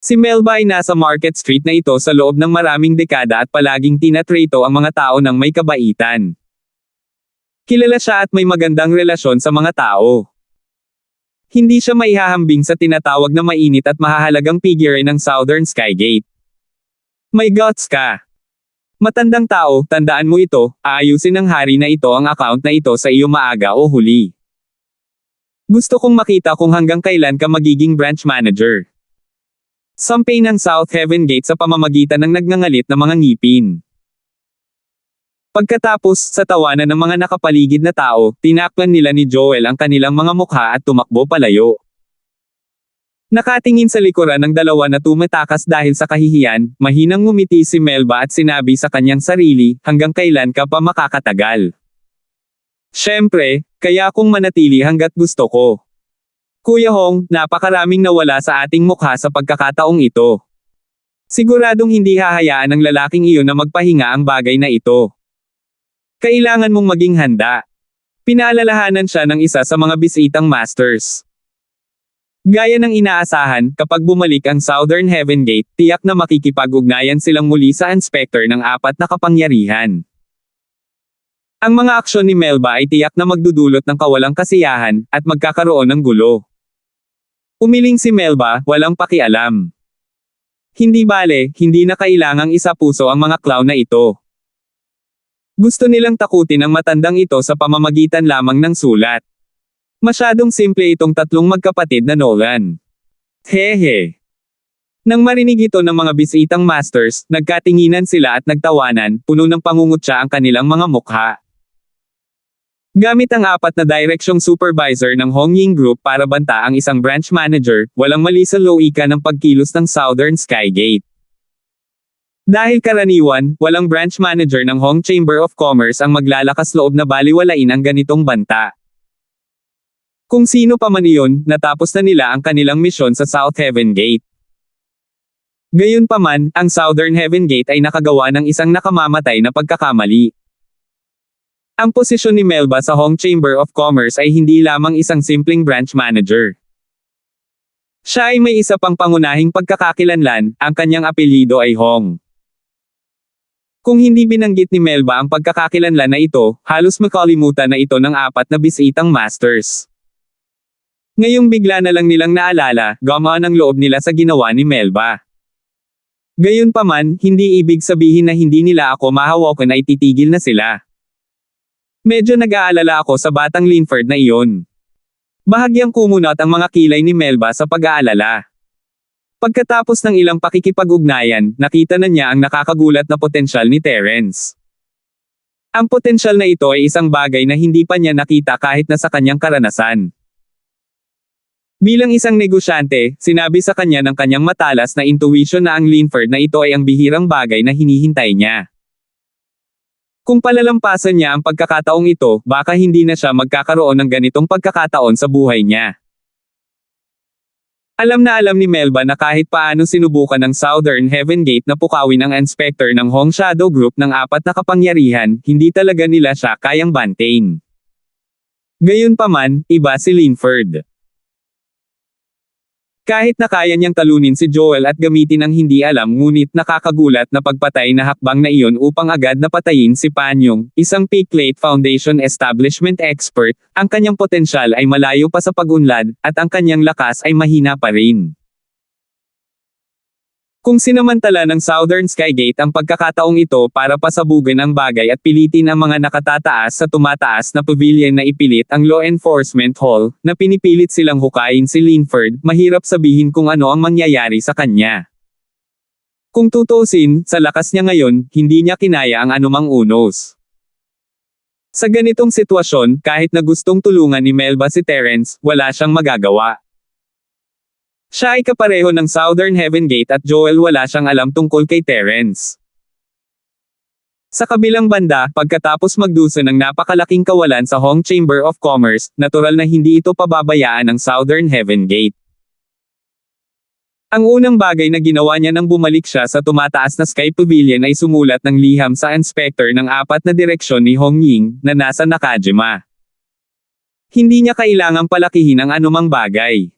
Si Melba ay nasa Market Street na ito sa loob ng maraming dekada at palaging tinatrato ang mga tao ng may kabaitan. Kilala siya at may magandang relasyon sa mga tao. Hindi siya maihahambing sa tinatawag na mainit at mahahalagang figure ng Southern Skygate. May guts ka. Matandang tao, tandaan mo ito, aayusin ng hari na ito ang account na ito sa iyo maaga o huli. Gusto kong makita kung hanggang kailan ka magiging branch manager. Sampay ng South Heaven Gate sa pamamagitan ng nagngangalit na mga ngipin. Pagkatapos, sa tawanan ng mga nakapaligid na tao, tinakpan nila ni Joel ang kanilang mga mukha at tumakbo palayo. Nakatingin sa likuran ng dalawa na tumatakas dahil sa kahihiyan, mahinang ngumiti si Melba at sinabi sa kanyang sarili, hanggang kailan ka pa makakatagal? Siyempre, kaya akong manatili hanggat gusto ko. Kuya Hong, napakaraming nawala sa ating mukha sa pagkakataong ito. Siguradong hindi hahayaan ng lalaking iyon na magpahinga ang bagay na ito. Kailangan mong maging handa. Pinaalalahanan siya ng isa sa mga bisitang masters. Gaya ng inaasahan, kapag bumalik ang Southern Heaven Gate, tiyak na makikipag-ugnayan silang muli sa inspector ng apat na kapangyarihan. Ang mga aksyon ni Melba ay tiyak na magdudulot ng kawalang kasiyahan, at magkakaroon ng gulo. Umiling si Melba, walang pakialam. Hindi bale, hindi na kailangang isapuso ang mga clown na ito. Gusto nilang takutin ang matandang ito sa pamamagitan lamang ng sulat. Masyadong simple itong tatlong magkapatid na Nolan. Hehe. Nang marinig ito ng mga bisitang masters, nagkatinginan sila at nagtawanan, puno ng pangungutya ang kanilang mga mukha. Gamit ang apat na direksyong supervisor ng Hongying Group para banta ang isang branch manager, walang mali sa loika ng pagkilos ng Southern Skygate. Dahil karaniwan, walang branch manager ng Hong Chamber of Commerce ang maglalakas loob na baliwalain ang ganitong banta. Kung sino pa man iyon, natapos na nila ang kanilang misyon sa South Heaven Gate. Gayunpaman, ang Southern Heaven Gate ay nakagawa ng isang nakamamatay na pagkakamali. Ang posisyon ni Melba sa Hong Chamber of Commerce ay hindi lamang isang simpleng branch manager. Siya ay may isa pang pangunahing pagkakakilanlan, ang kanyang apelyido ay Hong. Kung hindi binanggit ni Melba ang pagkakakilanlan na ito, halos makalimutan na ito ng apat na bisitang masters. Ngayong bigla na lang nilang naalala, gumaan ang loob nila sa ginawa ni Melba. Gayunpaman, hindi ibig sabihin na hindi nila ako mahawakan ay titigil na sila. Medyo nag-aalala ako sa batang Linford na iyon. Bahagyang kumunot ang mga kilay ni Melba sa pag-aalala. Pagkatapos ng ilang pakikipag-ugnayan, nakita na niya ang nakakagulat na potensyal ni Terence. Ang potensyal na ito ay isang bagay na hindi pa niya nakita kahit na sa kanyang karanasan. Bilang isang negosyante, sinabi sa kanya ng kanyang matalas na intuition na ang Linford na ito ay ang bihirang bagay na hinihintay niya. Kung palalampasan niya ang pagkakataong ito, baka hindi na siya magkakaroon ng ganitong pagkakataon sa buhay niya. Alam na alam ni Melba na kahit paano sinubukan ng Southern Heaven Gate na pukawin ang inspector ng Hong Shadow Group ng apat na kapangyarihan, hindi talaga nila siya kayang bantayin. Gayunpaman, iba si Linford. Kahit na kaya niyang talunin si Joel at gamitin ang hindi alam ngunit nakakagulat na pagpatay na hakbang na iyon upang agad na patayin si Panyong, isang Picklate Foundation establishment expert, ang kanyang potensyal ay malayo pa sa pag-unlad, at ang kanyang lakas ay mahina pa rin. Kung sinamantala ng Southern Skygate ang pagkakataong ito para pasabugin ang bagay at pilitin ang mga nakatataas sa tumataas na pavilion na ipilit ang Law Enforcement Hall, na pinipilit silang hukayin si Linford, mahirap sabihin kung ano ang mangyayari sa kanya. Kung tutuusin, sa lakas niya ngayon, hindi niya kinaya ang anumang unos. Sa ganitong sitwasyon, kahit na gustong tulungan ni Melba si Terence, wala siyang magagawa. Siya ay kapareho ng Southern Heaven Gate at Joel wala siyang alam tungkol kay Terence. Sa kabilang banda, pagkatapos magdusa ng napakalaking kawalan sa Hong Chamber of Commerce, natural na hindi ito pababayaan ng Southern Heaven Gate. Ang unang bagay na ginawa niya nang bumalik siya sa tumataas na Sky Pavilion ay sumulat ng liham sa inspector ng apat na direksyon ni Hong Ying, na nasa Nakajima. Hindi niya kailangang palakihin ang anumang bagay.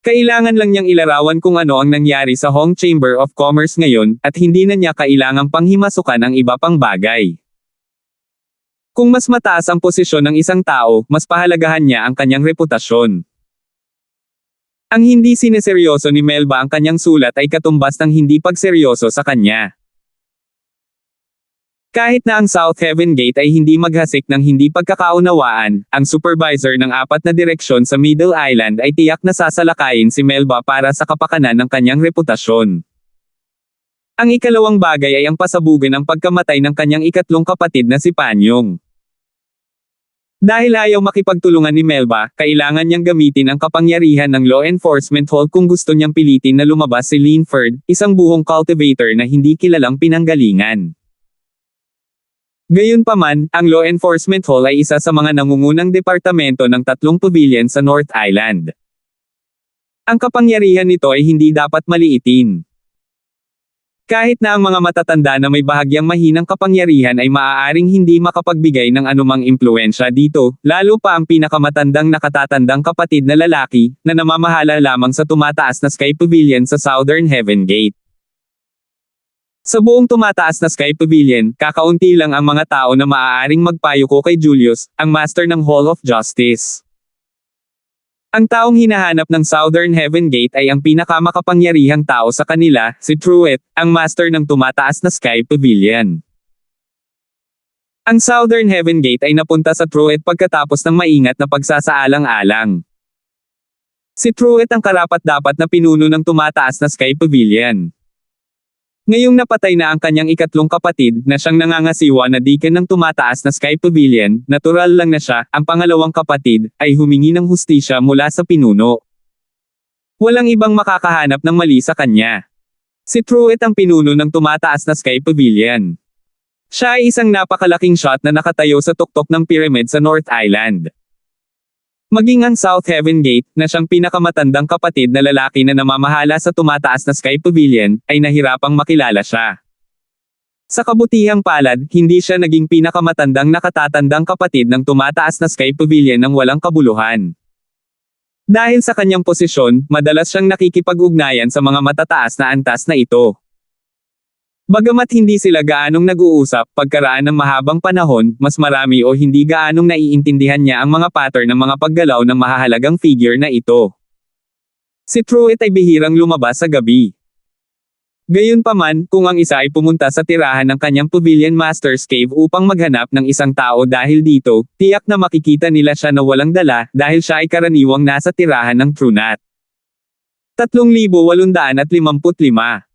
Kailangan lang niyang ilarawan kung ano ang nangyari sa Hong Chamber of Commerce ngayon, at hindi na niya kailangang panghimasukan ang iba pang bagay. Kung mas mataas ang posisyon ng isang tao, mas pahalagahan niya ang kanyang reputasyon. Ang hindi sineseryoso ni Melba ang kanyang sulat ay katumbas ng hindi pagseryoso sa kanya. Kahit na ang South Heaven Gate ay hindi maghasik ng hindi pagkakaunawaan, ang supervisor ng apat na direksyon sa Middle Island ay tiyak na sasalakayin si Melba para sa kapakanan ng kanyang reputasyon. Ang ikalawang bagay ay ang pasabugan ng pagkamatay ng kanyang ikatlong kapatid na si Panyong. Dahil ayaw makipagtulungan ni Melba, kailangan niyang gamitin ang kapangyarihan ng Law Enforcement Hall kung gusto niyang pilitin na lumabas si Linford, isang buhong cultivator na hindi kilalang pinanggalingan. Gayunpaman, ang Law Enforcement Hall ay isa sa mga nangungunang departamento ng 3 pavilion sa North Island. Ang kapangyarihan nito ay hindi dapat maliitin. Kahit na ang mga matatanda na may bahagyang mahinang kapangyarihan ay maaaring hindi makapagbigay ng anumang impluwensya dito, lalo pa ang pinakamatandang nakatatandang kapatid na lalaki, na namamahala lamang sa tumataas na Sky Pavilion sa Southern Heaven Gate. Sa buong tumataas na Sky Pavilion, kakaunti lang ang mga tao na maaaring magpayuko kay Julius, ang master ng Hall of Justice. Ang taong hinahanap ng Southern Heaven Gate ay ang pinakamakapangyarihang tao sa kanila, si Truett, ang master ng tumataas na Sky Pavilion. Ang Southern Heaven Gate ay napunta sa Truett pagkatapos ng maingat na pagsasaalang-alang. Si Truett ang karapat-dapat na pinuno ng tumataas na Sky Pavilion. Ngayong napatay na ang kanyang ikatlong kapatid, na siyang nangangasiwa na deacon ng tumataas na Sky Pavilion, natural lang na siya, ang pangalawang kapatid, ay humingi ng hustisya mula sa pinuno. Walang ibang makakahanap ng mali sa kanya. Si Truett ang pinuno ng tumataas na Sky Pavilion. Siya ay isang napakalaking shot na nakatayo sa tuktok ng pyramid sa North Island. Maging ang South Heaven Gate, na siyang pinakamatandang kapatid na lalaki na namamahala sa tumataas na Sky Pavilion, ay nahirapang makilala siya. Sa kabutihang palad, hindi siya naging pinakamatandang nakatatandang kapatid ng tumataas na Sky Pavilion ng walang kabuluhan. Dahil sa kanyang posisyon, madalas siyang nakikipag-ugnayan sa mga matataas na antas na ito. Bagamat hindi sila gaanong nag-uusap, pagkaraan ng mahabang panahon, mas marami o hindi gaanong naiintindihan niya ang mga pattern ng mga paggalaw ng mahahalagang figure na ito. Si Truett ay bihirang lumabas sa gabi. Gayunpaman, kung ang isa ay pumunta sa tirahan ng kanyang Pavilion Master's Cave upang maghanap ng isang tao dahil dito, tiyak na makikita nila siya na walang dala, dahil siya ay karaniwang nasa tirahan ng Trunat. 3,855.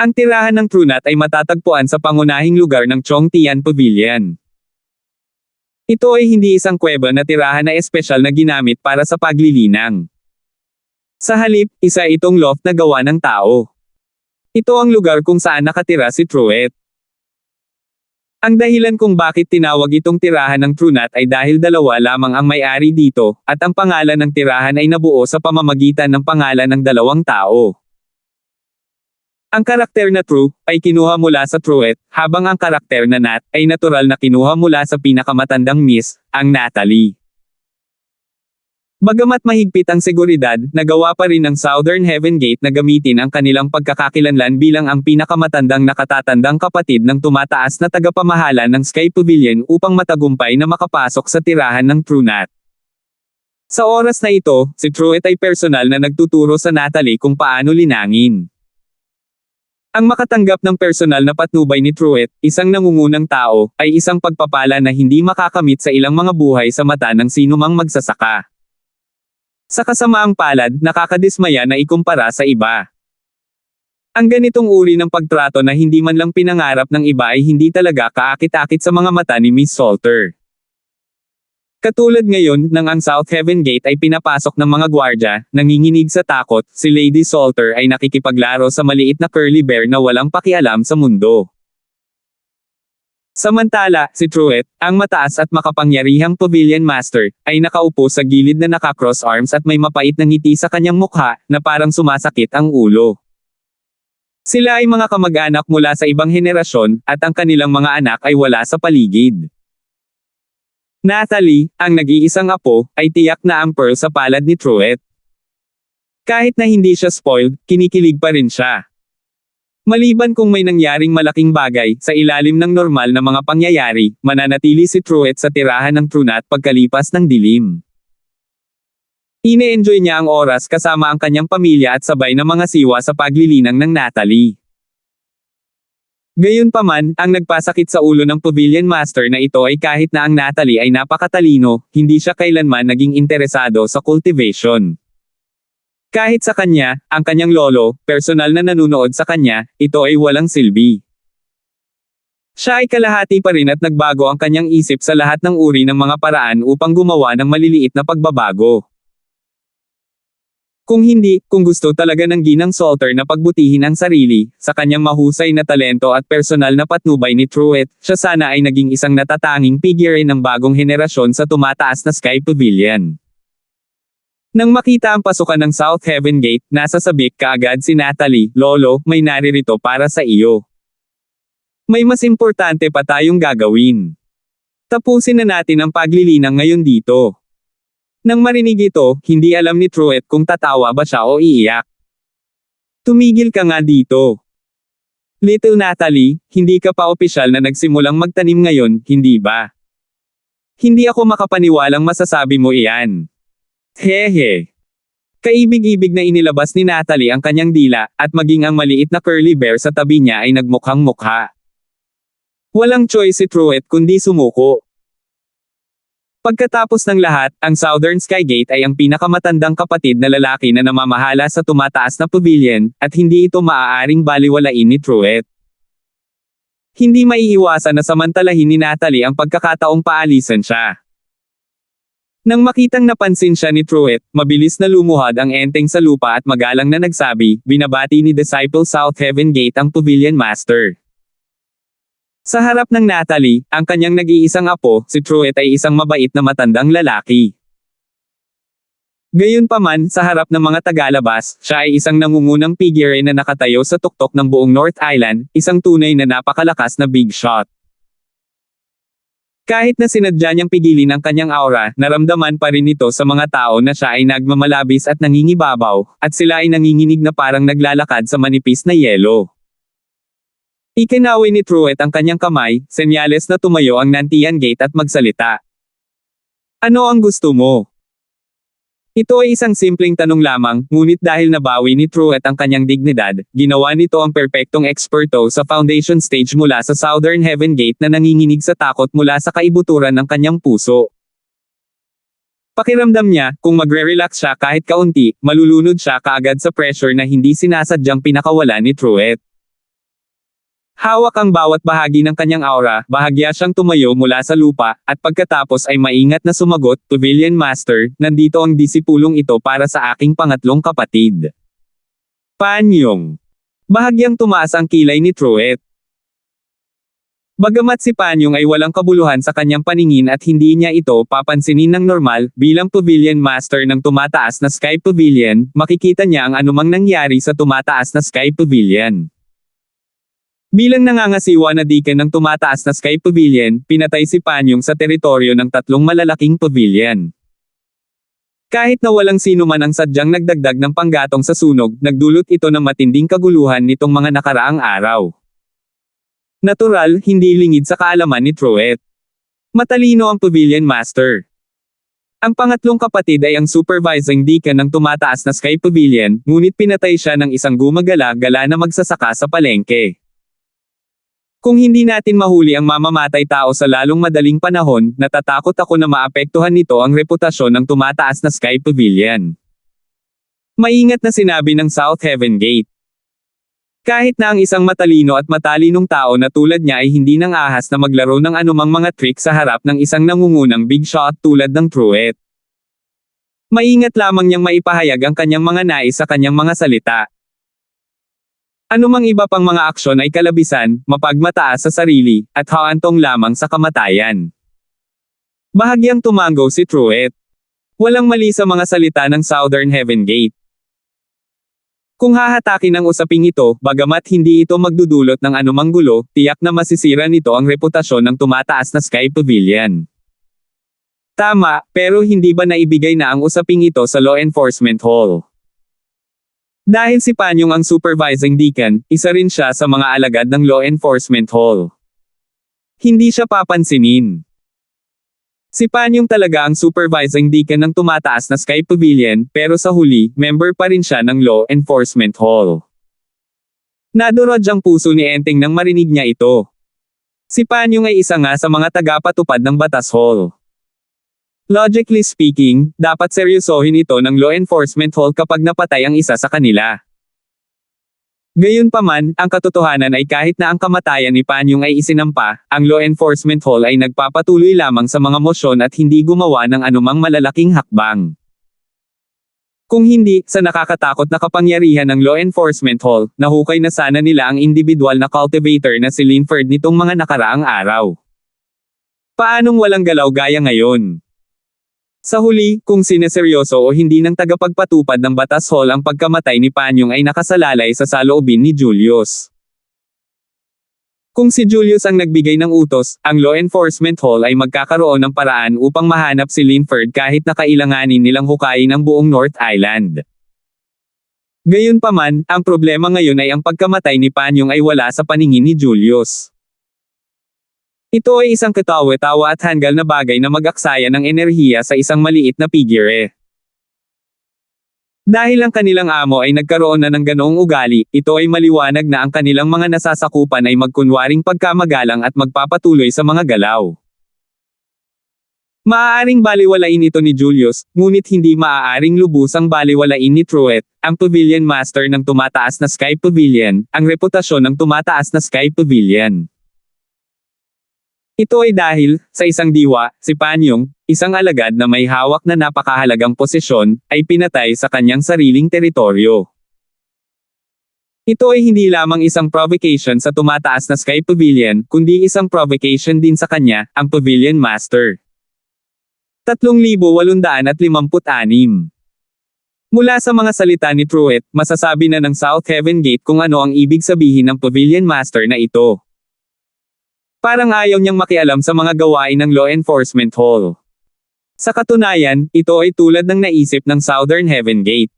Ang tirahan ng Trunat ay matatagpuan sa pangunahing lugar ng Chong Tian Pavilion. Ito ay hindi isang kuweba na tirahan na espesyal na ginamit para sa paglilinang. Sa halip, isa itong loft na gawa ng tao. Ito ang lugar kung saan nakatira si Truett. Ang dahilan kung bakit tinawag itong tirahan ng Trunat ay dahil dalawa lamang ang may-ari dito, at ang pangalan ng tirahan ay nabuo sa pamamagitan ng pangalan ng dalawang tao. Ang karakter na True ay kinuha mula sa Truett, habang ang karakter na Nat ay natural na kinuha mula sa pinakamatandang Miss, ang Natalie. Bagamat mahigpit ang seguridad, nagawa pa rin ng Southern Heaven Gate na gamitin ang kanilang pagkakakilanlan bilang ang pinakamatandang nakatatandang kapatid ng tumataas na tagapamahala ng Sky Pavilion upang matagumpay na makapasok sa tirahan ng Trunat. Sa oras na ito, si Truett ay personal na nagtuturo sa Natalie kung paano linangin. Ang makatanggap ng personal na patnubay ni Truett, isang nangungunang tao, ay isang pagpapala na hindi makakamit sa ilang mga buhay sa mata ng sinumang magsasaka. Sa kasamaang palad, nakakadismaya na ikumpara sa iba. Ang ganitong uri ng pagtrato na hindi man lang pinangarap ng iba ay hindi talaga kaakit-akit sa mga mata ni Miss Salter. Katulad ngayon, nang ang South Heaven Gate ay pinapasok ng mga gwardya, nanginginig sa takot, si Lady Salter ay nakikipaglaro sa maliit na curly bear na walang pakialam sa mundo. Samantala, si Truett, ang mataas at makapangyarihang Pavilion Master, ay nakaupo sa gilid na naka-cross arms at may mapait na ngiti sa kanyang mukha, na parang sumasakit ang ulo. Sila ay mga kamag-anak mula sa ibang henerasyon, at ang kanilang mga anak ay wala sa paligid. Natalie, ang nag-iisang apo, ay tiyak na ang pearl sa palad ni Truett. Kahit na hindi siya spoiled, kinikilig pa rin siya. Maliban kung may nangyaring malaking bagay, sa ilalim ng normal na mga pangyayari, mananatili si Truett sa tirahan ng Trunat pagkalipas ng dilim. Ine-enjoy niya ang oras kasama ang kanyang pamilya at sabay na mga siwa sa paglilinang ng Natalie. Gayunpaman, ang nagpasakit sa ulo ng Pavilion Master na ito ay kahit na ang Natalie ay napakatalino, hindi siya kailanman naging interesado sa cultivation. Kahit sa kanya, ang kanyang lolo, personal na nanunood sa kanya, ito ay walang silbi. Siya ay kalahati pa rin at nagbago ang kanyang isip sa lahat ng uri ng mga paraan upang gumawa ng maliliit na pagbabago. Kung hindi, kung gusto talaga ng Ginang Salter na pagbutihin ang sarili, sa kanyang mahusay na talento at personal na patnubay ni Truett, siya sana ay naging isang natatanging figure ng bagong henerasyon sa tumataas na Sky Pavilion. Nang makita ang pasukan ng South Heaven Gate, nasa sabik kaagad si Natalie, "Lolo, may naririto para sa iyo. May mas importante pa tayong gagawin. Tapusin na natin ang paglilinang ngayon dito." Nang marinig ito, hindi alam ni Truett kung tatawa ba siya o iiyak. "Tumigil ka nga dito. Little Natalie, hindi ka pa opisyal na nagsimulang magtanim ngayon, hindi ba? Hindi ako makapaniwalang masasabi mo iyan. Hehe." Kaibig-ibig na inilabas ni Natalie ang kanyang dila, at maging ang maliit na curly bear sa tabi niya ay nagmukhang mukha. Walang choice si Truett kundi sumuko. Pagkatapos ng lahat, ang Southern Sky Gate ay ang pinakamatandang kapatid na lalaki na namamahala sa tumataas na pavilion, at hindi ito maaaring baliwalain ni Truett. Hindi maiiwasan na samantalahin ni Natalie ang pagkakataong paalisan siya. Nang makitang napansin siya ni Truett, mabilis na lumuhad ang enteng sa lupa at magalang na nagsabi, binabati ni Disciple South Heaven Gate ang Pavilion Master. Sa harap ng Natalie, ang kanyang nag-iisang apo, si Truett ay isang mabait na matandang lalaki. Gayunpaman, sa harap ng mga tagalabas, siya ay isang nangungunang figure na nakatayo sa tuktok ng buong North Island, isang tunay na napakalakas na big shot. Kahit na sinadya niyang pigilin ang kanyang aura, naramdaman pa rin ito sa mga tao na siya ay nagmamalabis at nangingibabaw, at sila ay nanginginig na parang naglalakad sa manipis na yelo. Ikinawi ni Truett ang kanyang kamay, senyales na tumayo ang Nantian Gate at magsalita. "Ano ang gusto mo?" Ito ay isang simpleng tanong lamang, ngunit dahil nabawi ni Truett ang kanyang dignidad, ginawa nito ang perpektong eksperto sa foundation stage mula sa Southern Heaven Gate na nanginginig sa takot mula sa kaibuturan ng kanyang puso. Pakiramdam niya, kung magre-relax siya kahit kaunti, malulunod siya kaagad sa pressure na hindi sinasadyang pinakawala ni Truett. Hawak ang bawat bahagi ng kanyang aura, bahagya siyang tumayo mula sa lupa, at pagkatapos ay maingat na sumagot, "Pavilion Master, nandito ang disipulong ito para sa aking pangatlong kapatid." Panyong. Bahagyang tumaas ang kilay ni Truett. Bagamat si Panyong ay walang kabuluhan sa kanyang paningin at hindi niya ito papansinin ng normal, bilang Pavilion Master ng tumataas na Sky Pavilion, makikita niya ang anumang nangyari sa tumataas na Sky Pavilion. Bilang nangangasiwa na deacon ng tumataas na Sky Pavilion, pinatay si Panyong sa teritoryo ng 3 malalaking pavilion. Kahit na walang sino man ang sadyang nagdagdag ng panggatong sa sunog, nagdulot ito ng matinding kaguluhan nitong mga nakaraang araw. Natural, hindi lingid sa kaalaman ni Truett. Matalino ang Pavilion Master. Ang pangatlong kapatid ay ang supervising deacon ng tumataas na Sky Pavilion, ngunit pinatay siya ng isang gumagala-gala na magsasaka sa palengke. Kung hindi natin mahuli ang mamamatay tao sa lalong madaling panahon, natatakot ako na maapektuhan nito ang reputasyon ng tumataas na Sky Pavilion. Maingat na sinabi ng South Heaven Gate. Kahit na ang isang matalino at matalinong tao na tulad niya ay hindi nang ahas na maglaro ng anumang mga trick sa harap ng isang nangungunang big shot tulad ng Truett. Maingat lamang niyang maipahayag ang kanyang mga nais sa kanyang mga salita. Anumang iba pang mga aksyon ay kalabisan, mapagmataas sa sarili, at haantong lamang sa kamatayan. Bahagyang tumango si Truett. Walang mali sa mga salita ng Southern Heaven Gate. Kung hahatakin ang usaping ito, bagamat hindi ito magdudulot ng anumang gulo, tiyak na masisira nito ang reputasyon ng tumataas na Sky Pavilion. Tama, pero hindi ba naibigay na ang usaping ito sa Law Enforcement Hall? Dahil si Panyong ang supervising deacon, isa rin siya sa mga alagad ng Law Enforcement Hall. Hindi siya papansinin. Si Panyong talaga ang supervising deacon ng tumataas na Sky Pavilion, pero sa huli, member pa rin siya ng Law Enforcement Hall. Nadurog ang puso ni Enteng nang marinig niya ito. Si Panyong ay isa nga sa mga tagapatupad ng Batas Hall. Logically speaking, dapat seryosohin ito ng Law Enforcement Hall kapag napatay ang isa sa kanila. Gayunpaman, ang katotohanan ay kahit na ang kamatayan ni Panyong ay isinampa, ang Law Enforcement Hall ay nagpapatuloy lamang sa mga mosyon at hindi gumawa ng anumang malalaking hakbang. Kung hindi, sa nakakatakot na kapangyarihan ng law enforcement hall, nahukay na sana nila ang individual na cultivator na si Linford nitong mga nakaraang araw. Paanong walang galaw gaya ngayon? Sa huli, kung sineseryoso o hindi ng tagapagpatupad ng batas hall ang pagkamatay ni Panyong ay nakasalalay sa saloobin ni Julius. Kung si Julius ang nagbigay ng utos, ang law enforcement hall ay magkakaroon ng paraan upang mahanap si Linford kahit na kailanganin nilang hukayin ang buong North Island. Gayunpaman, ang problema ngayon ay ang pagkamatay ni Panyong ay wala sa paningin ni Julius. Ito ay isang katawa-tawa at hanggal na bagay na mag-aksaya ng enerhiya sa isang maliit na figure. Dahil ang kanilang amo ay nagkaroon na ng ganoong ugali, ito ay maliwanag na ang kanilang mga nasasakupan ay magkunwaring pagkamagalang at magpapatuloy sa mga galaw. Maaaring baliwalain ito ni Julius, ngunit hindi maaaring lubusang baliwalain ni Truett, ang Pavilion Master ng tumataas na Sky Pavilion, ang reputasyon ng tumataas na Sky Pavilion. Ito ay dahil, sa isang diwa, si Panyong, isang alagad na may hawak na napakahalagang posisyon, ay pinatay sa kanyang sariling teritoryo. Ito ay hindi lamang isang provocation sa tumataas na Sky Pavilion, kundi isang provocation din sa kanya, ang Pavilion Master. 3,856. Mula sa mga salita ni Truett, masasabi na ng South Heaven Gate kung ano ang ibig sabihin ng Pavilion Master na ito. Parang ayaw niyang makialam sa mga gawain ng law enforcement hall. Sa katunayan, ito ay tulad ng naisip ng Southern Heaven Gate.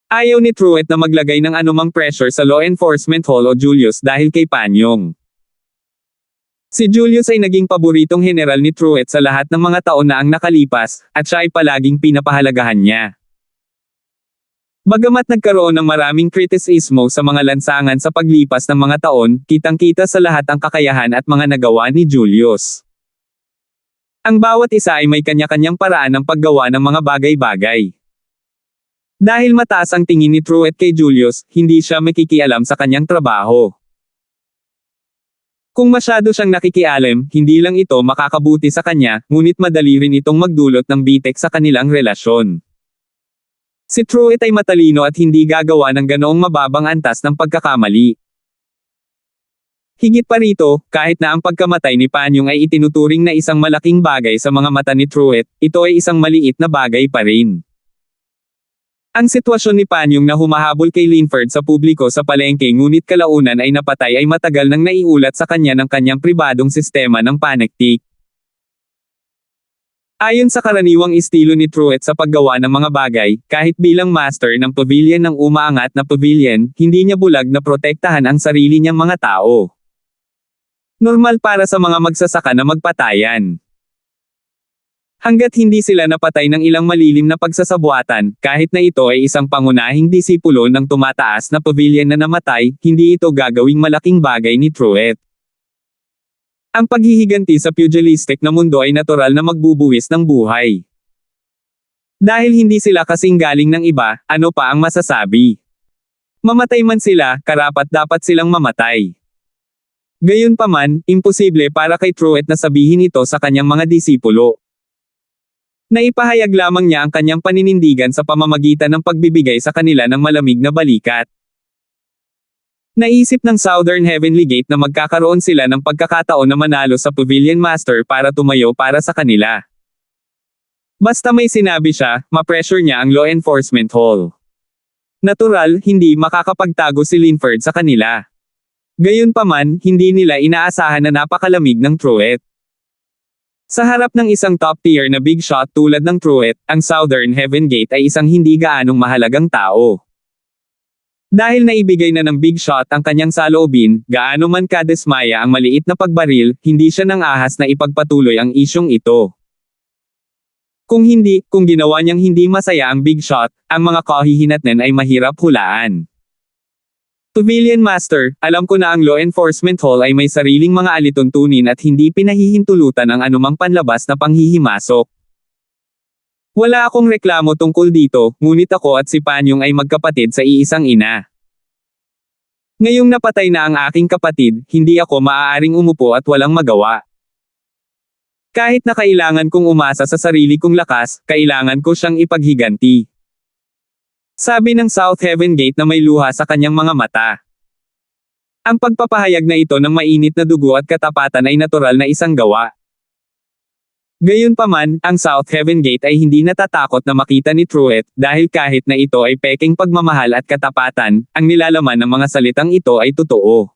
Ayaw ni Truett na maglagay ng anumang pressure sa law enforcement hall o Julius dahil kay Panyong. Si Julius ay naging paboritong general ni Truett sa lahat ng mga taon na ang nakalipas, at siya ay palaging pinapahalagahan niya. Bagamat nagkaroon ng maraming kritisismo sa mga lansangan sa paglipas ng mga taon, kitang-kita sa lahat ang kakayahan at mga nagawa ni Julius. Ang bawat isa ay may kanya-kanyang paraan ng paggawa ng mga bagay-bagay. Dahil mataas ang tingin ni Truett kay Julius, hindi siya makikialam sa kanyang trabaho. Kung masyado siyang nakikialam, hindi lang ito makakabuti sa kanya, ngunit madali rin itong magdulot ng bitek sa kanilang relasyon. Si Truett ay matalino at hindi gagawa ng ganoong mababang antas ng pagkakamali. Higit pa rito, kahit na ang pagkamatay ni Panyong ay itinuturing na isang malaking bagay sa mga mata ni Truett, ito ay isang maliit na bagay pa rin. Ang sitwasyon ni Panyong na humahabol kay Linford sa publiko sa palengke ngunit kalaunan ay napatay ay matagal nang naiulat sa kanya ng kanyang pribadong sistema ng panektik. Ayon sa karaniwang estilo ni Truett sa paggawa ng mga bagay, kahit bilang master ng pavilion ng umaangat na pavilion, hindi niya bulag na protektahan ang sarili niyang mga tao. Normal para sa mga magsasaka na magpatayan. Hanggat hindi sila napatay ng ilang malilim na pagsasabuatan, kahit na ito ay isang pangunahing disipulo ng tumataas na pavilion na namatay, hindi ito gagawing malaking bagay ni Truett. Ang paghihiganti sa pugilistic na mundo ay natural na magbubuwis ng buhay. Dahil hindi sila kasing galing ng iba, ano pa ang masasabi? Mamatay man sila, karapat-dapat silang mamatay. Gayunpaman, imposible para kay Truett na sabihin ito sa kanyang mga disipulo. Naipahayag lamang niya ang kanyang paninindigan sa pamamagitan ng pagbibigay sa kanila ng malamig na balikat. Naisip ng Southern Heavenly Gate na magkakaroon sila ng pagkakataon na manalo sa Pavilion Master para tumayo para sa kanila. Basta may sinabi siya, ma-pressure niya ang law enforcement hall. Natural, hindi makakapagtago si Linford sa kanila. Gayunpaman, hindi nila inaasahan na napakalamig ng Truett. Sa harap ng isang top-tier na big shot tulad ng Truett, ang Southern Heaven Gate ay isang hindi gaanong mahalagang tao. Dahil naibigay na ng big shot ang kanyang saloobin, gaano man kadesmaya ang maliit na pagbaril, hindi siya nang ahas na ipagpatuloy ang isyong ito. Kung ginawa niyang hindi masaya ang big shot, ang mga kahihinatnan ay mahirap hulaan. Pavilion Master, alam ko na ang law enforcement hall ay may sariling mga alituntunin at hindi pinahihintulutan ang anumang panlabas na panghihimasok. Wala akong reklamo tungkol dito, ngunit ako at si Panyong ay magkapatid sa iisang ina. Ngayong napatay na ang aking kapatid, hindi ako maaaring umupo at walang magawa. Kahit na kailangan kong umasa sa sarili kong lakas, kailangan ko siyang ipaghiganti. Sabi ng South Heaven Gate na may luha sa kanyang mga mata. Ang pagpapahayag na ito ng mainit na dugo at katapatan ay natural na isang gawa. Gayunpaman, ang South Heaven Gate ay hindi natatakot na makita ni Truett, dahil kahit na ito ay peking pagmamahal at katapatan, ang nilalaman ng mga salitang ito ay totoo.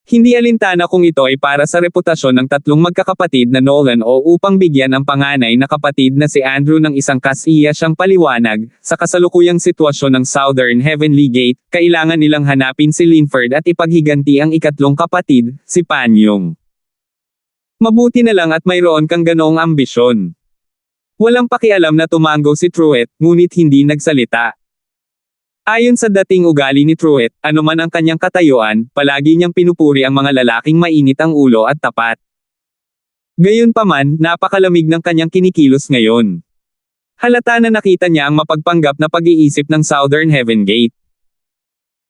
Hindi alintana kung ito ay para sa reputasyon ng tatlong magkakapatid na Nolan o upang bigyan ang panganay na kapatid na si Andrew ng isang kasiya siyang paliwanag. Sa kasalukuyang sitwasyon ng Southern Heavenly Gate, kailangan nilang hanapin si Linford at ipaghiganti ang ikatlong kapatid, si Panyong. Mabuti na lang at mayroon kang ganoong ambisyon. Walang pakialam na tumango si Truett, ngunit hindi nagsalita. Ayon sa dating ugali ni Truett, anuman ang kanyang katayuan, palagi niyang pinupuri ang mga lalaking mainit ang ulo at tapat. Gayunpaman, napakalamig ng kanyang kinikilos ngayon. Halata na nakita niya ang mapagpanggap na pag-iisip ng Southern Heaven Gate.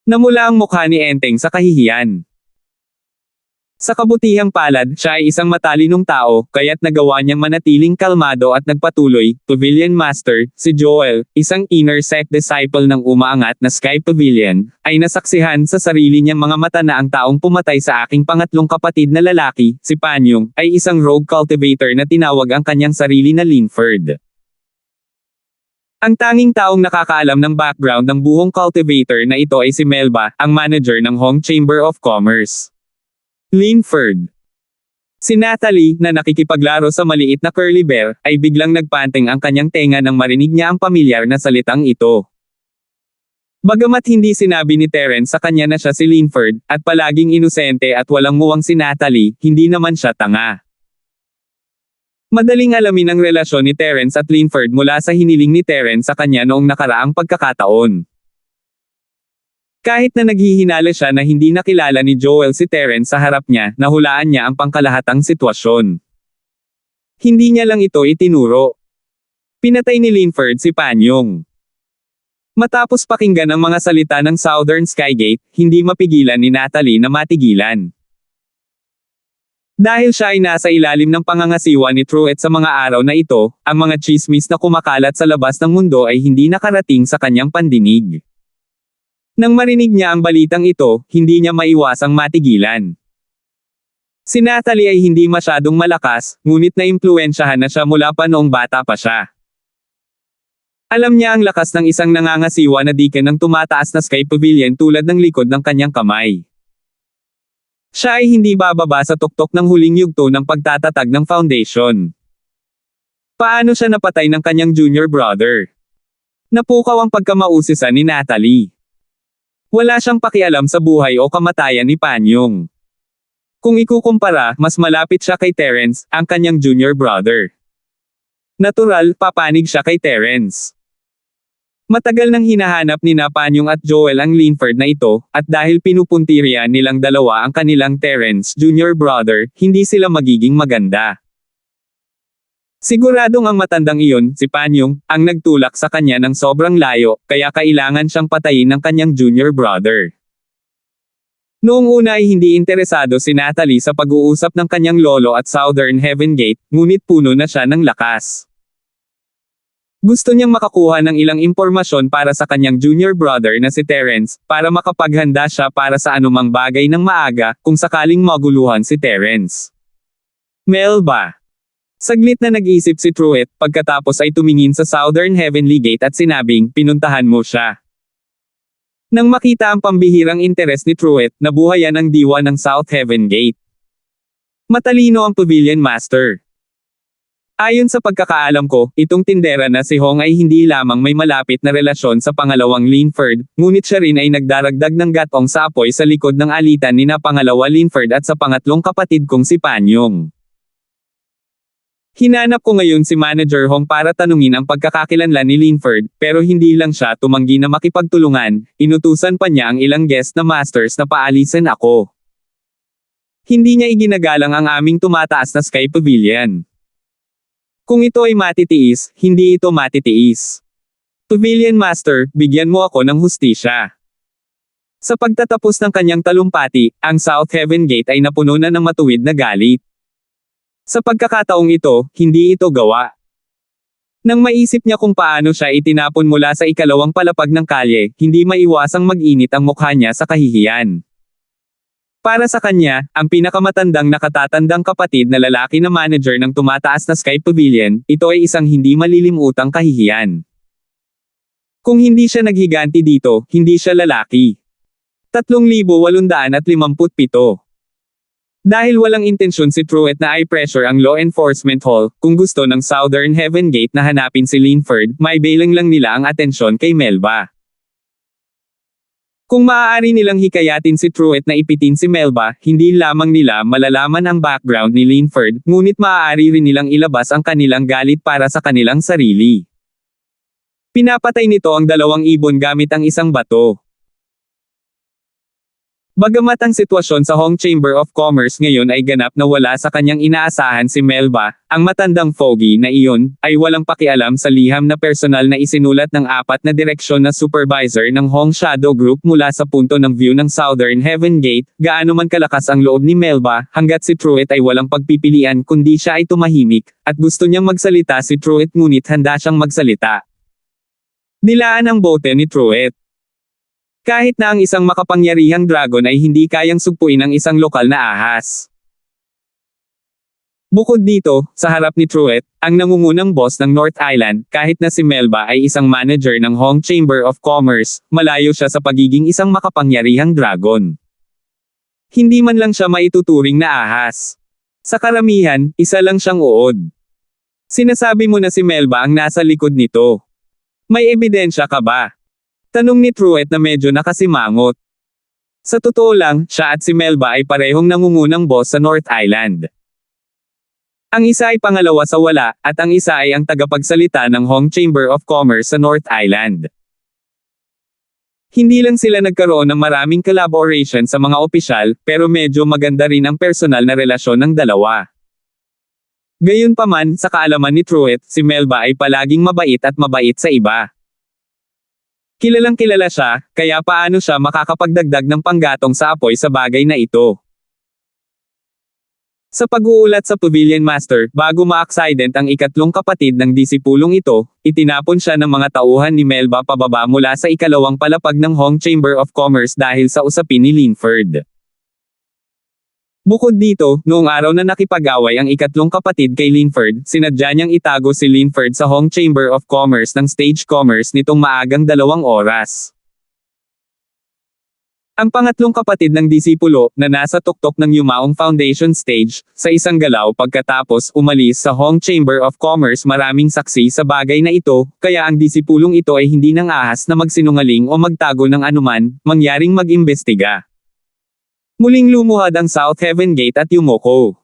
Namula ang mukha ni Enteng sa kahihiyan. Sa kabutihang palad, siya ay isang matalinong tao, kaya't nagawa niyang manatiling kalmado at nagpatuloy. Pavilion Master, si Joel, isang inner sect disciple ng umaangat na Sky Pavilion, ay nasaksihan sa sarili niyang mga mata na ang taong pumatay sa aking pangatlong kapatid na lalaki, si Panyong, ay isang rogue cultivator na tinawag ang kanyang sarili na Linford. Ang tanging taong nakakaalam ng background ng buhong cultivator na ito ay si Melba, ang manager ng Hong Chamber of Commerce. Linford. Si Natalie, na nakikipaglaro sa maliit na curly bear, ay biglang nagpanteng ang kanyang tenga nang marinig niya ang pamilyar na salitang ito. Bagamat hindi sinabi ni Terence sa kanya na siya si Linford, at palaging inosente at walang muwang si Natalie, hindi naman siya tanga. Madaling alamin ang relasyon ni Terence at Linford mula sa hiniling ni Terence sa kanya noong nakaraang pagkakataon. Kahit na naghihinala siya na hindi nakilala ni Joel si Terence sa harap niya, nahulaan niya ang pangkalahatang sitwasyon. Hindi niya lang ito itinuro. Pinatay ni Linford si Panyong. Matapos pakinggan ang mga salita ng Southern Skygate, hindi mapigilan ni Natalie na matigilan. Dahil siya ay nasa ilalim ng pangangasiwa ni Truett sa mga araw na ito, ang mga chismis na kumakalat sa labas ng mundo ay hindi nakarating sa kanyang pandinig. Nang marinig niya ang balitang ito, hindi niya maiwasang matigilan. Si Natalie ay hindi masyadong malakas, ngunit naimpluwensyahan na siya mula pa noong bata pa siya. Alam niya ang lakas ng isang nangangasiwa na deacon ng tumataas na Sky Pavilion tulad ng likod ng kanyang kamay. Siya ay hindi bababa sa tuktok ng huling yugto ng pagtatatag ng foundation. Paano siya napatay ng kanyang junior brother? Napukaw ang pagkamausisan ni Natalie. Wala siyang pakialam sa buhay o kamatayan ni Panyong. Kung ikukumpara, mas malapit siya kay Terence, ang kanyang junior brother. Natural, papanig siya kay Terence. Matagal nang hinahanap ni Panyong at Joel ang Linford na ito, at dahil pinupuntirya nilang dalawa ang kanilang Terence junior brother, hindi sila magiging maganda. Siguradong ang matandang iyon, si Panyong, ang nagtulak sa kanya ng sobrang layo, kaya kailangan siyang patayin ng kanyang junior brother. Noong una ay hindi interesado si Natalie sa pag-uusap ng kanyang lolo at Southern Heaven Gate, ngunit puno na siya ng lakas. Gusto niyang makakuha ng ilang impormasyon para sa kanyang junior brother na si Terence, para makapaghanda siya para sa anumang bagay ng maaga, kung sakaling maguluhan si Terence. Melba. Saglit na nag-isip si Truett, pagkatapos ay tumingin sa Southern Heavenly Gate at sinabing, pinuntahan mo siya. Nang makita ang pambihirang interes ni Truett, nabuhayan ang diwa ng South Heaven Gate. Matalino ang Pavilion Master. Ayon sa pagkakaalam ko, itong tindera na si Hong ay hindi lamang may malapit na relasyon sa pangalawang Linford, ngunit siya rin ay nagdaragdag ng gatong sa apoy sa likod ng alitan ni pangalawa Linford at sa pangatlong kapatid kong si Panyong. Hinanap ko ngayon si Manager Hong para tanungin ang pagkakakilanlan ni Linford, pero hindi lang siya tumanggi na makipagtulungan, inutusan pa niya ang ilang guest na masters na paalisin ako. Hindi niya iginagalang ang aming tumataas na Sky Pavilion. Kung ito ay matitiis, hindi ito matitiis. Pavilion Master, bigyan mo ako ng hustisya. Sa pagtatapos ng kanyang talumpati, ang South Heaven Gate ay napuno na ng matuwid na galit. Sa pagkakataong ito, hindi ito gawa. Nang maisip niya kung paano siya itinapon mula sa ikalawang palapag ng kalye, hindi maiwasang mag-init ang mukha niya sa kahihiyan. Para sa kanya, ang pinakamatandang nakatatandang kapatid na lalaki na manager ng tumataas na Sky Pavilion, ito ay isang hindi malilimutang kahihiyan. Kung hindi siya naghiganti dito, hindi siya lalaki. 3,857. Dahil walang intensyon si Truett na i-pressure ang law enforcement hall, kung gusto ng Southern Heaven Gate na hanapin si Linford, may bailing lang nila ang atensyon kay Melba. Kung maaari nilang hikayatin si Truett na ipitin si Melba, hindi lamang nila malalaman ang background ni Linford, ngunit maaari rin nilang ilabas ang kanilang galit para sa kanilang sarili. Pinapatay nito ang dalawang ibon gamit ang isang bato. Bagamat ang sitwasyon sa Hong Chamber of Commerce ngayon ay ganap na wala sa kanyang inaasahan si Melba, ang matandang fogey na iyon, ay walang pakialam sa liham na personal na isinulat ng 4 na direksyon na supervisor ng Hong Shadow Group mula sa punto ng view ng Southern Heaven Gate, gaano man kalakas ang loob ni Melba, hanggat si Truett ay walang pagpipilian kundi siya ay tumahimik, at gusto niyang magsalita si Truett ngunit handa siyang magsalita. Nilaan ang bote ni Truett. Kahit na ang isang makapangyarihang dragon ay hindi kayang sugpuin ang isang lokal na ahas. Bukod dito, sa harap ni Truett, ang nangungunang boss ng North Island, kahit na si Melba ay isang manager ng Hong Chamber of Commerce, malayo siya sa pagiging isang makapangyarihang dragon. Hindi man lang siya maituturing na ahas. Sa karamihan, isa lang siyang uod. Sinasabi mo na si Melba ang nasa likod nito. May ebidensya ka ba? Tanong ni Truett na medyo nakasimangot. Sa totoo lang, siya at si Melba ay parehong nangungunang boss sa North Island. Ang isa ay pangalawa sa wala, at ang isa ay ang tagapagsalita ng Hong Chamber of Commerce sa North Island. Hindi lang sila nagkaroon ng maraming collaboration sa mga opisyal, pero medyo maganda rin ang personal na relasyon ng dalawa. Gayunpaman, sa kaalaman ni Truett, si Melba ay palaging mabait at mabait sa iba. Kilalang kilala siya, kaya paano siya makakapagdagdag ng panggatong sa apoy sa bagay na ito? Sa pag-uulat sa Pavilion Master, bago ma-accident ang ikatlong kapatid ng disipulong ito, itinapon siya ng mga tauhan ni Melba pababa mula sa ikalawang palapag ng Hong Chamber of Commerce dahil sa usapin ni Linford. Bukod dito, noong araw na nakipag-away ang ikatlong kapatid kay Linford, sinadya niyang itago si Linford sa Hong Chamber of Commerce ng Stage Commerce nitong maagang 2 oras. Ang pangatlong kapatid ng disipulo, na nasa tuktok ng Yumaong Foundation Stage, sa isang galaw pagkatapos umalis sa Hong Chamber of Commerce, maraming saksi sa bagay na ito, kaya ang disipulong ito ay hindi nang ahas na magsinungaling o magtago ng anuman, mangyaring mag-imbestiga. Muling lumuhad ang South Heaven Gate at yumuko.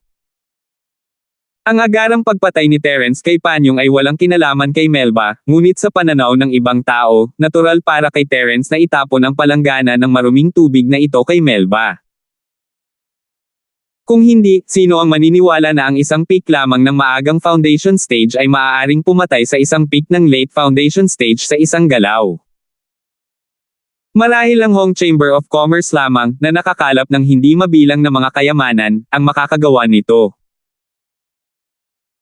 Ang agarang pagpatay ni Terence kay Panyong ay walang kinalaman kay Melba, ngunit sa pananaw ng ibang tao, natural para kay Terence na itapon ang palanggana ng maruming tubig na ito kay Melba. Kung hindi, sino ang maniniwala na ang isang peak lamang ng maagang foundation stage ay maaaring pumatay sa isang peak ng late foundation stage sa isang galaw? Marahil ang Hong Chamber of Commerce lamang, na nakakalap ng hindi mabilang na mga kayamanan, ang makakagawa nito.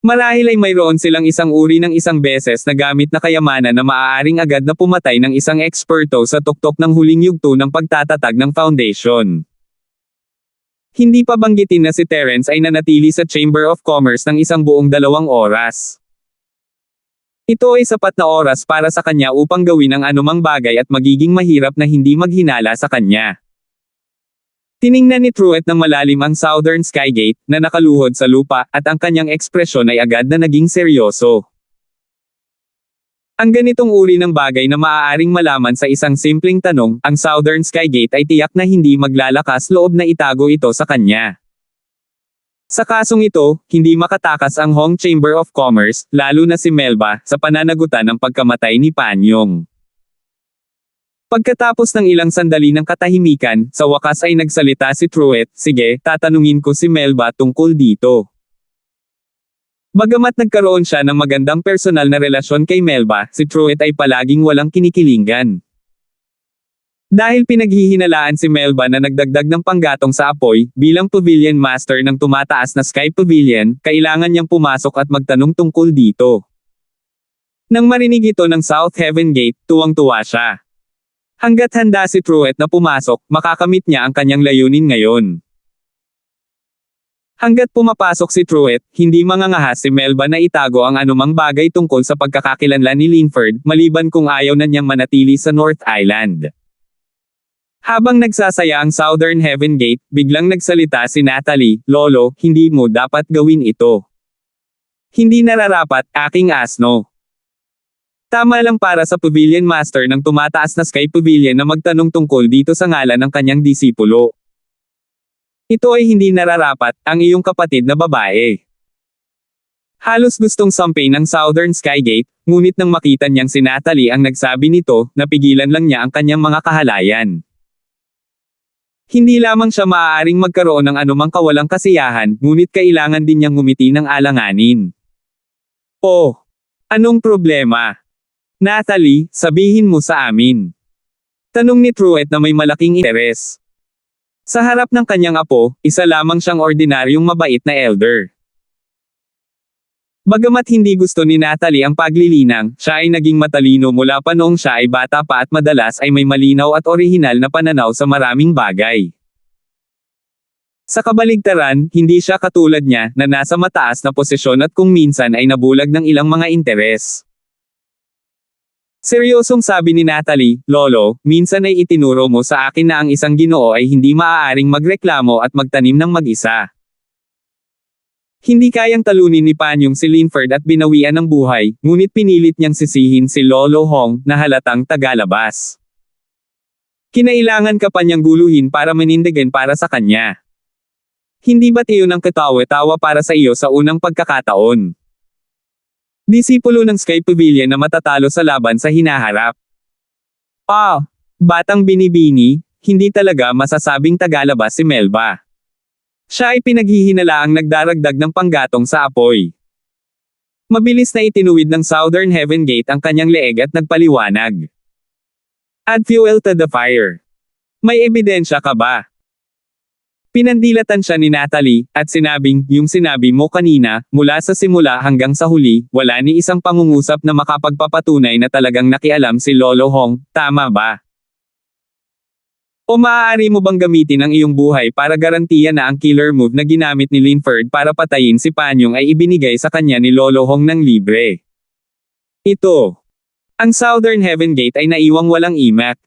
Marahil ay mayroon silang isang uri ng isang beses na gamit na kayamanan na maaaring agad na pumatay ng isang eksperto sa tuktok ng huling yugto ng pagtatatag ng foundation. Hindi pa banggitin na si Terence ay nanatili sa Chamber of Commerce ng isang buong 2 oras. Ito ay sapat na oras para sa kanya upang gawin ang anumang bagay at magiging mahirap na hindi maghinala sa kanya. Tiningnan ni Truett ng malalim ang Southern Sky Gate, na nakaluhod sa lupa, at ang kanyang ekspresyon ay agad na naging seryoso. Ang ganitong uri ng bagay na maaaring malaman sa isang simpleng tanong, ang Southern Sky Gate ay tiyak na hindi maglalakas loob na itago ito sa kanya. Sa kasong ito, hindi makatakas ang Hong Chamber of Commerce, lalo na si Melba, sa pananagutan ng pagkamatay ni Panyong. Pagkatapos ng ilang sandali ng katahimikan, sa wakas ay nagsalita si Truett, "Sige, tatanungin ko si Melba tungkol dito." Bagamat nagkaroon siya ng magandang personal na relasyon kay Melba, si Truett ay palaging walang kinikilingan. Dahil pinaghihinalaan si Melba na nagdagdag ng panggatong sa apoy, bilang Pavilion Master ng tumataas na Sky Pavilion, kailangan niyang pumasok at magtanong tungkol dito. Nang marinig ito ng South Heaven Gate, tuwang-tuwa siya. Hanggat handa si Truett na pumasok, makakamit niya ang kanyang layunin ngayon. Hanggat pumapasok si Truett, hindi mangangahas si Melba na itago ang anumang bagay tungkol sa pagkakakilanlan ni Linford, maliban kung ayaw na niyang manatili sa North Island. Habang nagsasaya ang Southern Heaven Gate, biglang nagsalita si Natalie, "Lolo, hindi mo dapat gawin ito. Hindi nararapat, aking asno." Tama lang para sa Pavilion Master ng tumataas na Sky Pavilion na magtanong tungkol dito sa ngalan ng kanyang disipulo. Ito ay hindi nararapat, ang iyong kapatid na babae. Halos gustong sampay ng Southern Sky Gate, ngunit nang makita niyang si Natalie ang nagsabi nito, napigilan lang niya ang kanyang mga kahalayan. Hindi lamang siya maaaring magkaroon ng anumang kawalang kasiyahan, ngunit kailangan din niyang ngumiti ng alanganin. "Oh, anong problema? Natalie, sabihin mo sa amin." Tanong ni Truett na may malaking interes. Sa harap ng kanyang apo, isa lamang siyang ordinaryong mabait na elder. Bagamat hindi gusto ni Natalie ang paglilinang, siya ay naging matalino mula pa noong siya ay bata pa at madalas ay may malinaw at orihinal na pananaw sa maraming bagay. Sa kabaligtaran, hindi siya katulad niya, na nasa mataas na posisyon at kung minsan ay nabulag ng ilang mga interes. Seryosong sabi ni Natalie, "Lolo, minsan ay itinuro mo sa akin na ang isang Ginoo ay hindi maaaring magreklamo at magtanim ng mag-isa. Hindi kayang talunin ni Panyong si Linford at binawian ng buhay, ngunit pinilit niyang sisihin si Lolo Hong, na halatang tagalabas. Kinailangan ka pa niyang guluhin para manindigan para sa kanya. Hindi ba't iyon ang katawa-tawa para sa iyo sa unang pagkakataon? Disipulo ng Sky Pavilion na matatalo sa laban sa hinaharap. Ah, batang binibini, hindi talaga masasabing tagalabas si Melba. Siya ay pinaghihinalaang nagdaragdag ng panggatong sa apoy. Mabilis na itinuwid ng Southern Heaven Gate ang kanyang leeg at nagpaliwanag. "Add fuel to the fire. May ebidensya ka ba?" Pinandilatan siya ni Natalie, at sinabing, "Yung sinabi mo kanina, mula sa simula hanggang sa huli, wala ni isang pangungusap na makapagpapatunay na talagang nakialam si Lolo Hong, tama ba? O maaari mo bang gamitin ang iyong buhay para garantiya na ang killer move na ginamit ni Linford para patayin si Panyong ay ibinigay sa kanya ni Lolo Hong ng libre?" Ito. Ang Southern Heaven Gate ay naiwang walang imak.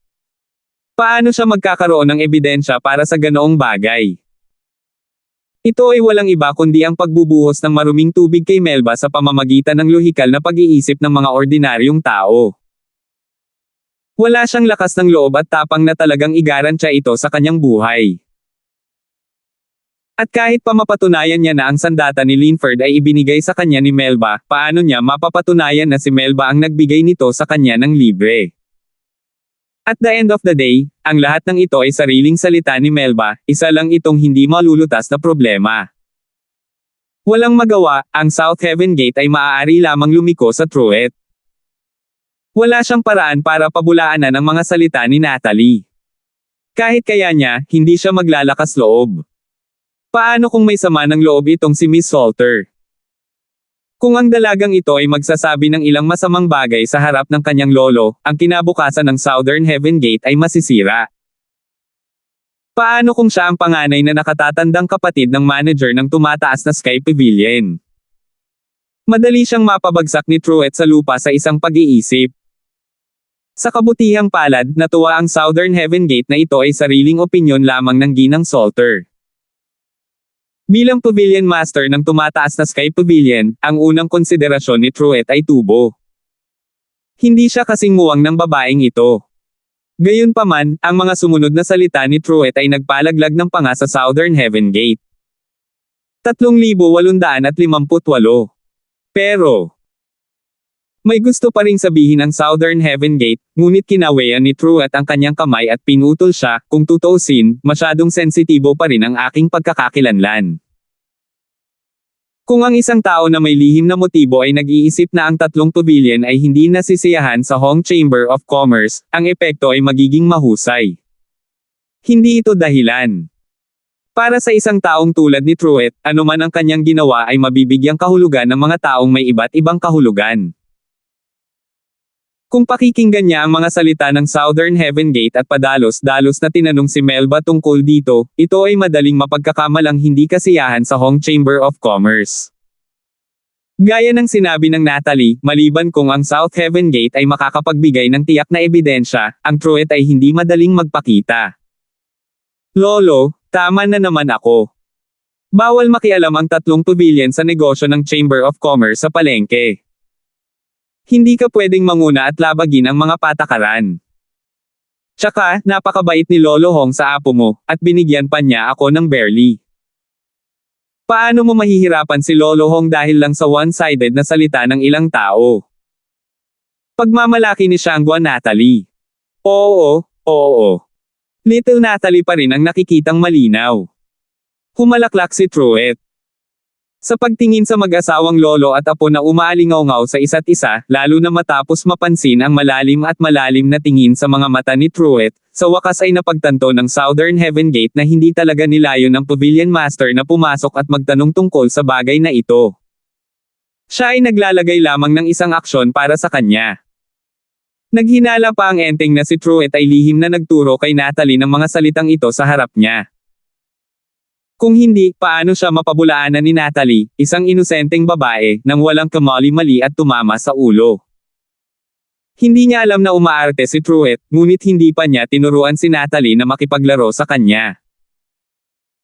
Paano siya magkakaroon ng ebidensya para sa ganoong bagay? Ito ay walang iba kundi ang pagbubuhos ng maruming tubig kay Melba sa pamamagitan ng lohikal na pag-iisip ng mga ordinaryong tao. Wala siyang lakas ng loob at tapang na talagang igarantya ito sa kanyang buhay. At kahit pa mapatunayan niya na ang sandata ni Linford ay ibinigay sa kanya ni Melba, paano niya mapapatunayan na si Melba ang nagbigay nito sa kanya ng libre? At the end of the day, ang lahat ng ito ay sariling salita ni Melba, isa lang itong hindi malulutas na problema. Walang magawa, ang South Heaven Gate ay maaari lamang lumiko sa Truett. Wala siyang paraan para pabulaanan ang mga salita ni Natalie. Kahit kaya niya, hindi siya maglalakas loob. Paano kung may sama ng loob itong si Miss Salter? Kung ang dalagang ito ay magsasabi ng ilang masamang bagay sa harap ng kanyang lolo, ang kinabukasan ng Southern Heaven Gate ay masisira. Paano kung siya ang panganay na nakatatandang kapatid ng manager ng tumataas na Sky Pavilion? Madali siyang mapabagsak ni Truett sa lupa sa isang pag-iisip. Sa kabutihang palad, natuwa ang Southern Heaven Gate na ito ay sariling opinyon lamang ng Ginang Salter. Bilang Pavilion Master ng tumataas na Sky Pavilion, ang unang konsiderasyon ni Truett ay tubo. Hindi siya kasing muwang ng babaeng ito. Gayunpaman, ang mga sumunod na salita ni Truett ay nagpalaglag ng panga sa Southern Heaven Gate. 3,858. Pero, may gusto pa ring sabihin ang Southern Heaven Gate, ngunit kinawayan ni Truett ang kanyang kamay at pinutol siya. "Kung tutuusin, masyadong sensitibo pa rin ang aking pagkakakilanlan. Kung ang isang tao na may lihim na motibo ay nag-iisip na ang tatlong pavilion ay hindi nasisiyahan sa Hong Chamber of Commerce, ang epekto ay magiging mahusay. Hindi ito dahilan. Para sa isang taong tulad ni Truett, anuman ang kanyang ginawa ay mabibigyang kahulugan ng mga taong may iba't ibang kahulugan. Kung pakikinggan niya ang mga salita ng Southern Heaven Gate at padalos-dalos na tinanong si Melba tungkol dito, ito ay madaling mapagkakamalang hindi kasiyahan sa Hong Chamber of Commerce. Gaya ng sinabi ng Natalie, maliban kung ang South Heaven Gate ay makakapagbigay ng tiyak na ebidensya, ang trueth ay hindi madaling magpakita. Lolo, tama na naman ako. Bawal makialam ang 3 pavilion sa negosyo ng Chamber of Commerce sa palengke. Hindi ka pwedeng manguna at labagin ang mga patakaran. Tsaka, napakabait ni Lolo Hong sa apo mo, at binigyan pa niya ako ng barley. Paano mo mahihirapan si Lolo Hong dahil lang sa one-sided na salita ng ilang tao? Pagmamalaki ni Shangguan Natalie. Oo. Little Natalie pa rin ang nakikitang malinaw. Humalaklak si Truett. Sa pagtingin sa mag-asawang lolo at apo na umaalingaw-ngaw sa isa't isa, lalo na matapos mapansin ang malalim na tingin sa mga mata ni Truett, sa wakas ay napagtanto ng Southern Heaven Gate na hindi talaga nilayon ng Pavilion Master na pumasok at magtanong tungkol sa bagay na ito. Siya ay naglalagay lamang ng isang aksyon para sa kanya. Naghinala pa ang enteng na si Truett ay lihim na nagturo kay Natalie ng mga salitang ito sa harap niya. Kung hindi, paano siya mapabulaanan ni Natalie, isang inosenteng babae, nang walang kamali-mali at tumama sa ulo. Hindi niya alam na umaarte si Truett, ngunit hindi pa niya tinuruan si Natalie na makipaglaro sa kanya.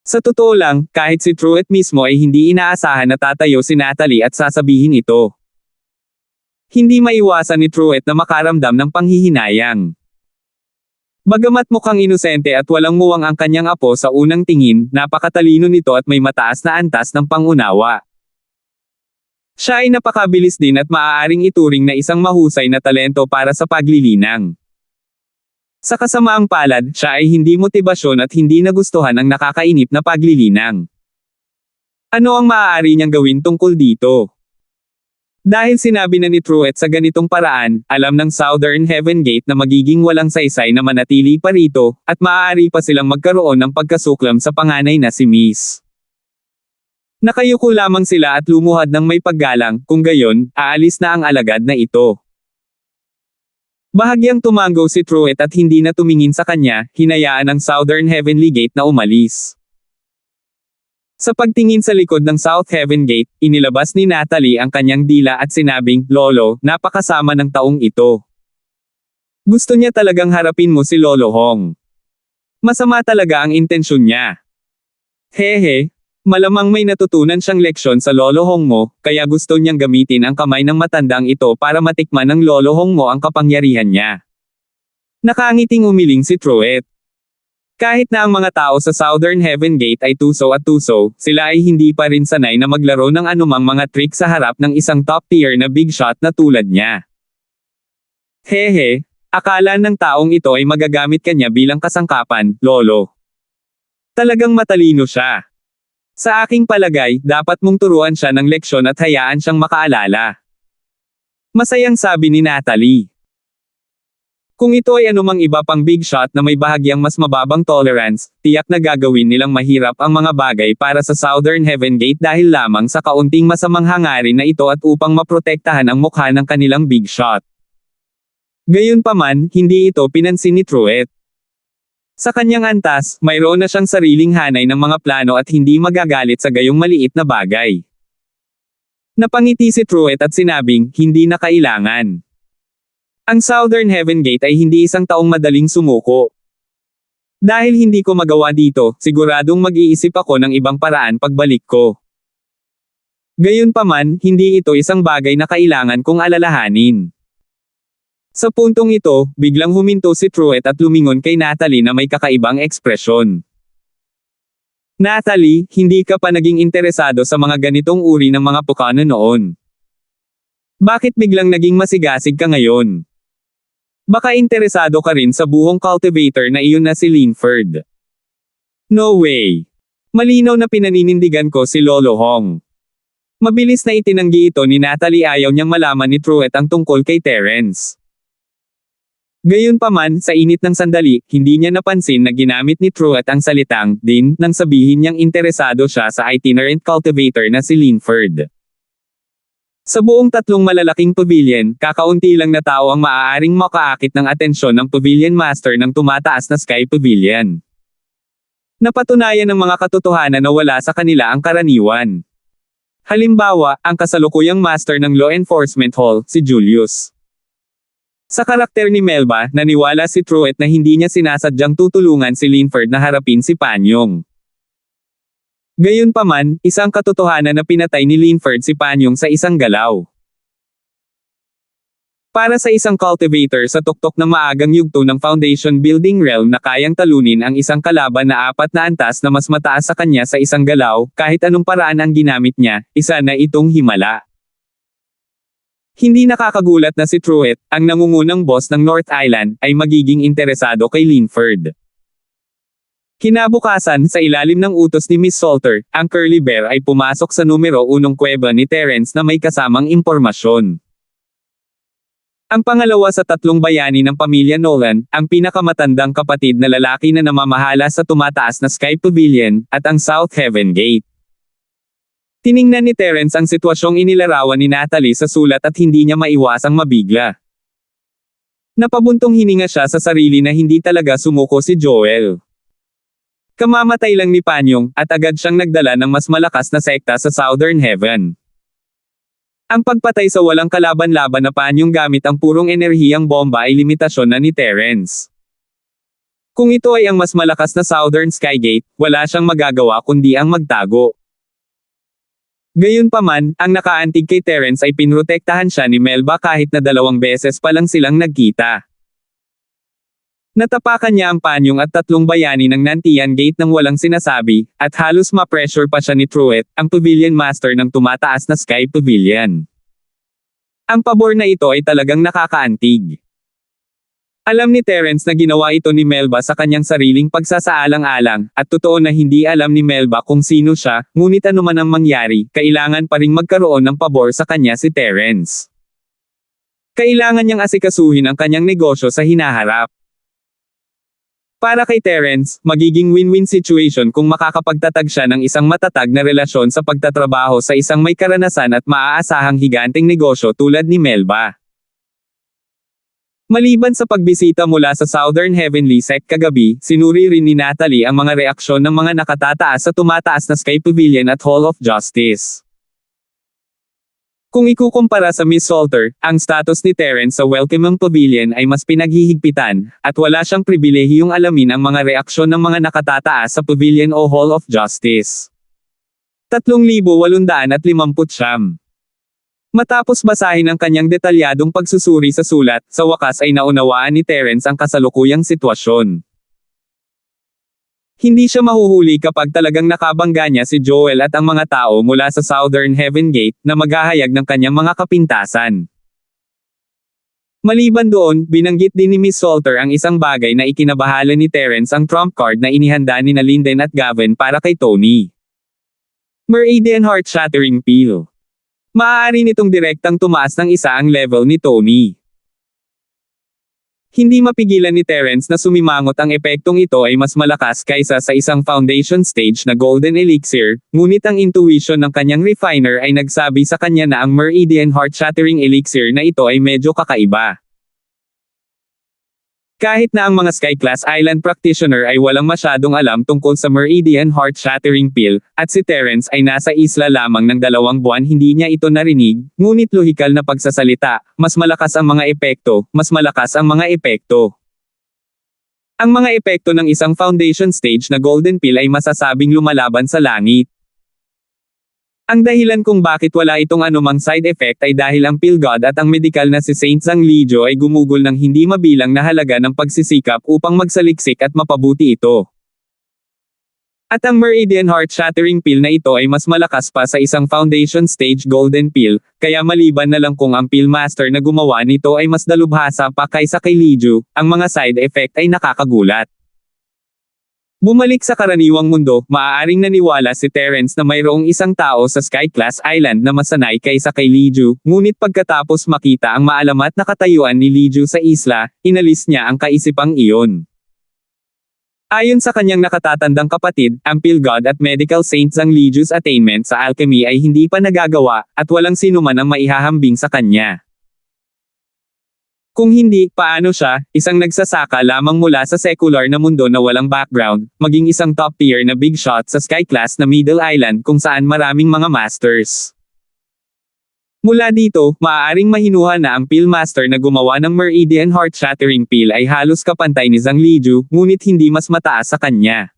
Sa totoo lang, kahit si Truett mismo ay hindi inaasahan na tatayo si Natalie at sasabihin ito. Hindi maiwasan ni Truett na makaramdam ng panghihinayang. Bagamat mukhang inosente at walang muwang ang kanyang apo sa unang tingin, napakatalino nito at may mataas na antas ng pangunawa. Siya ay napakabilis din at maaaring ituring na isang mahusay na talento para sa paglilinang. Sa kasamaang palad, siya ay hindi motibasyon at hindi nagustuhan ang nakakainip na paglilinang. Ano ang maaari niyang gawin tungkol dito? Dahil sinabi na ni Truett sa ganitong paraan, alam ng Southern Heaven Gate na magiging walang saysay na manatili pa rito, at maaari pa silang magkaroon ng pagkasuklam sa panganay na si Miss. Nakayuko lamang sila at lumuhad ng may paggalang, kung gayon, aalis na ang alagad na ito. Bahagyang tumango si Truett at hindi na tumingin sa kanya, hinayaan ng Southern Heavenly Gate na umalis. Sa pagtingin sa likod ng South Heaven Gate, inilabas ni Natalie ang kanyang dila at sinabing, Lolo, napakasama ng taong ito. Gusto niya talagang harapin mo si Lolo Hong. Masama talaga ang intensyon niya. Hehe, malamang may natutunan siyang leksyon sa Lolo Hong mo, kaya gusto niyang gamitin ang kamay ng matandang ito para matikman ng Lolo Hong mo ang kapangyarihan niya. Nakangiting umiling si Truett. Kahit na ang mga tao sa Southern Heaven Gate ay tuso at tuso, sila ay hindi pa rin sanay na maglaro ng anumang mga trick sa harap ng isang top-tier na big shot na tulad niya. Hehe, akala ng taong ito ay magagamit kanya bilang kasangkapan, Lolo. Talagang matalino siya. Sa aking palagay, dapat mong turuan siya ng leksyon at hayaan siyang makaalala. Masayang sabi ni Natalie. Kung ito ay anumang iba pang big shot na may bahagyang mas mababang tolerance, tiyak na gagawin nilang mahirap ang mga bagay para sa Southern Heaven Gate dahil lamang sa kaunting masamang hangarin na ito at upang maprotektahan ang mukha ng kanilang big shot. Gayunpaman, hindi ito pinansin ni Truett. Sa kanyang antas, mayroon na siyang sariling hanay ng mga plano at hindi magagalit sa gayong maliit na bagay. Napangiti si Truett at sinabing, hindi na kailangan. Ang Southern Heaven Gate ay hindi isang taong madaling sumuko. Dahil hindi ko magawa dito, siguradong mag-iisip ako ng ibang paraan pagbalik ko. Gayunpaman, hindi ito isang bagay na kailangan kong alalahanin. Sa puntong ito, biglang huminto si Truett at lumingon kay Natalie na may kakaibang ekspresyon. Natalie, hindi ka pa naging interesado sa mga ganitong uri ng mga pukano noon. Bakit biglang naging masigasig ka ngayon? Baka interesado ka rin sa buhong cultivator na iyon na si Linford. No way. Malinaw na pinaninindigan ko si Lolo Hong. Mabilis na itinanggi ito ni Natalie, ayaw niyang malaman ni Truett ang tungkol kay Terence. Gayunpaman, sa init ng sandali, hindi niya napansin na ginamit ni Truett ang salitang din nang sabihin niyang interesado siya sa itinerant cultivator na si Linford. Sa buong tatlong malalaking pavilion, kakaunti lang na tao ang maaaring makaakit ng atensyon ng Pavilion Master ng tumataas na Sky Pavilion. Napatunayan ng mga katotohanan na wala sa kanila ang karaniwan. Halimbawa, ang kasalukuyang master ng Law Enforcement Hall, si Julius. Sa karakter ni Melba, naniwala si Truett na hindi niya sinasadyang tutulungan si Linford na harapin si Panyong. Gayunpaman, isang katotohanan na pinatay ni Linford si Panyong sa isang galaw. Para sa isang cultivator sa tuktok ng maagang yugto ng foundation building realm na kayang talunin ang isang kalaban na 4 na antas na mas mataas sa kanya sa isang galaw, kahit anong paraan ang ginamit niya, isa na itong himala. Hindi nakakagulat na si Truett, ang nangungunang boss ng North Island, ay magiging interesado kay Linford. Kinabukasan, sa ilalim ng utos ni Miss Salter, ang Curly Bear ay pumasok sa numero 1 kuweba ni Terence na may kasamang impormasyon. Ang pangalawa sa 3 bayani ng pamilya Nolan, ang pinakamatandang kapatid na lalaki na namamahala sa tumataas na Sky Pavilion, at ang South Heaven Gate. Tiningnan ni Terence ang sitwasyong inilarawan ni Natalie sa sulat at hindi niya maiwasang mabigla. Napabuntong hininga siya sa sarili na hindi talaga sumuko si Joel. Kamamatay lang ni Panyong, at agad siyang nagdala ng mas malakas na sekta sa Southern Heaven. Ang pagpatay sa walang kalaban-laban na Panyong gamit ang purong enerhiyang bomba ay limitasyon na ni Terence. Kung ito ay ang mas malakas na Southern Skygate, wala siyang magagawa kundi ang magtago. Gayunpaman, ang nakaantig kay Terence ay pinrotektahan siya ni Melba kahit na 2 beses pa lang silang nagkita. Natapakan niya ang Panyong at 3 bayani ng Nantian Gate nang walang sinasabi, at halos ma-pressure pa siya ni Truett, ang Pavilion Master ng tumataas na Sky Pavilion. Ang pabor na ito ay talagang nakakaantig. Alam ni Terence na ginawa ito ni Melba sa kanyang sariling pagsasaalang-alang, at totoo na hindi alam ni Melba kung sino siya, ngunit anuman ang mangyari, kailangan pa ring magkaroon ng pabor sa kanya si Terence. Kailangan niyang asikasuhin ang kanyang negosyo sa hinaharap. Para kay Terence, magiging win-win situation kung makakapagtatag siya ng isang matatag na relasyon sa pagtatrabaho sa isang may karanasan at maaasahang higanteng negosyo tulad ni Melba. Maliban sa pagbisita mula sa Southern Heavenly Sect kagabi, sinuri rin ni Natalie ang mga reaksyon ng mga nakatataas sa tumataas na Sky Pavilion at Hall of Justice. Kung ikukumpara sa Miss Salter, ang status ni Terence sa Welcome Pavilion ay mas pinaghihigpitan, at wala siyang pribilehiyong alamin ang mga reaksyon ng mga nakatataas sa Pavilion o Hall of Justice. 3,859. Matapos basahin ang kanyang detalyadong pagsusuri sa sulat, sa wakas ay naunawaan ni Terence ang kasalukuyang sitwasyon. Hindi siya mahuhuli kapag talagang nakabangga niya si Joel at ang mga tao mula sa Southern Heaven Gate, na maghahayag ng kanyang mga kapintasan. Maliban doon, binanggit din ni Miss Salter ang isang bagay na ikinabahala ni Terence ang trump card na inihanda ni Linden at Gavin para kay Tony. Meridian Heart-Shattering Pill. Maaari nitong direktang tumaas ng isa ang level ni Tony. Hindi mapigilan ni Terence na sumimangot ang epektong ito ay mas malakas kaysa sa isang foundation stage na golden elixir, ngunit ang intuition ng kanyang refiner ay nagsabi sa kanya na ang Meridian Heart-Shattering Elixir na ito ay medyo kakaiba. Kahit na ang mga Sky-class island practitioner ay walang masyadong alam tungkol sa Meridian Heart-Shattering Pill, at si Terence ay nasa isla lamang ng 2 buwan hindi niya ito narinig, ngunit lohikal na pagsasalita, mas malakas ang mga epekto, mas malakas ang mga epekto. Ang mga epekto ng isang foundation stage na golden pill ay masasabing lumalaban sa langit. Ang dahilan kung bakit wala itong anumang side effect ay dahil ang pill god at ang medikal na si Saint Zhang Lijo ay gumugol ng hindi mabilang na halaga ng pagsisikap upang magsaliksik at mapabuti ito. At ang Meridian Heart-Shattering Pill na ito ay mas malakas pa sa isang foundation stage golden pill, kaya maliban na lang kung ang pill master na gumawa nito ay mas dalubhasa pa kaysa kay Lijo, ang mga side effect ay nakakagulat. Bumalik sa karaniwang mundo, maaaring naniwala si Terence na mayroong isang tao sa Sky-class island na masanay kaysa kay Lijo, ngunit pagkatapos makita ang maalamat na katayuan ni Lijo sa isla, inalis niya ang kaisipang iyon. Ayon sa kanyang nakatatandang kapatid, ang Pilgod at Medical Saint Zhang Liju's attainment sa alchemy ay hindi pa nagagawa, at walang sinuman ang maihahambing sa kanya. Kung hindi, paano siya, isang nagsasaka lamang mula sa secular na mundo na walang background, maging isang top tier na big shot sa sky class na Middle Island kung saan maraming mga masters. Mula dito, maaaring mahinuha na ang pill master na gumawa ng Meridian Heart-Shattering Pill ay halos kapantay ni Zhang Liju, ngunit hindi mas mataas sa kanya.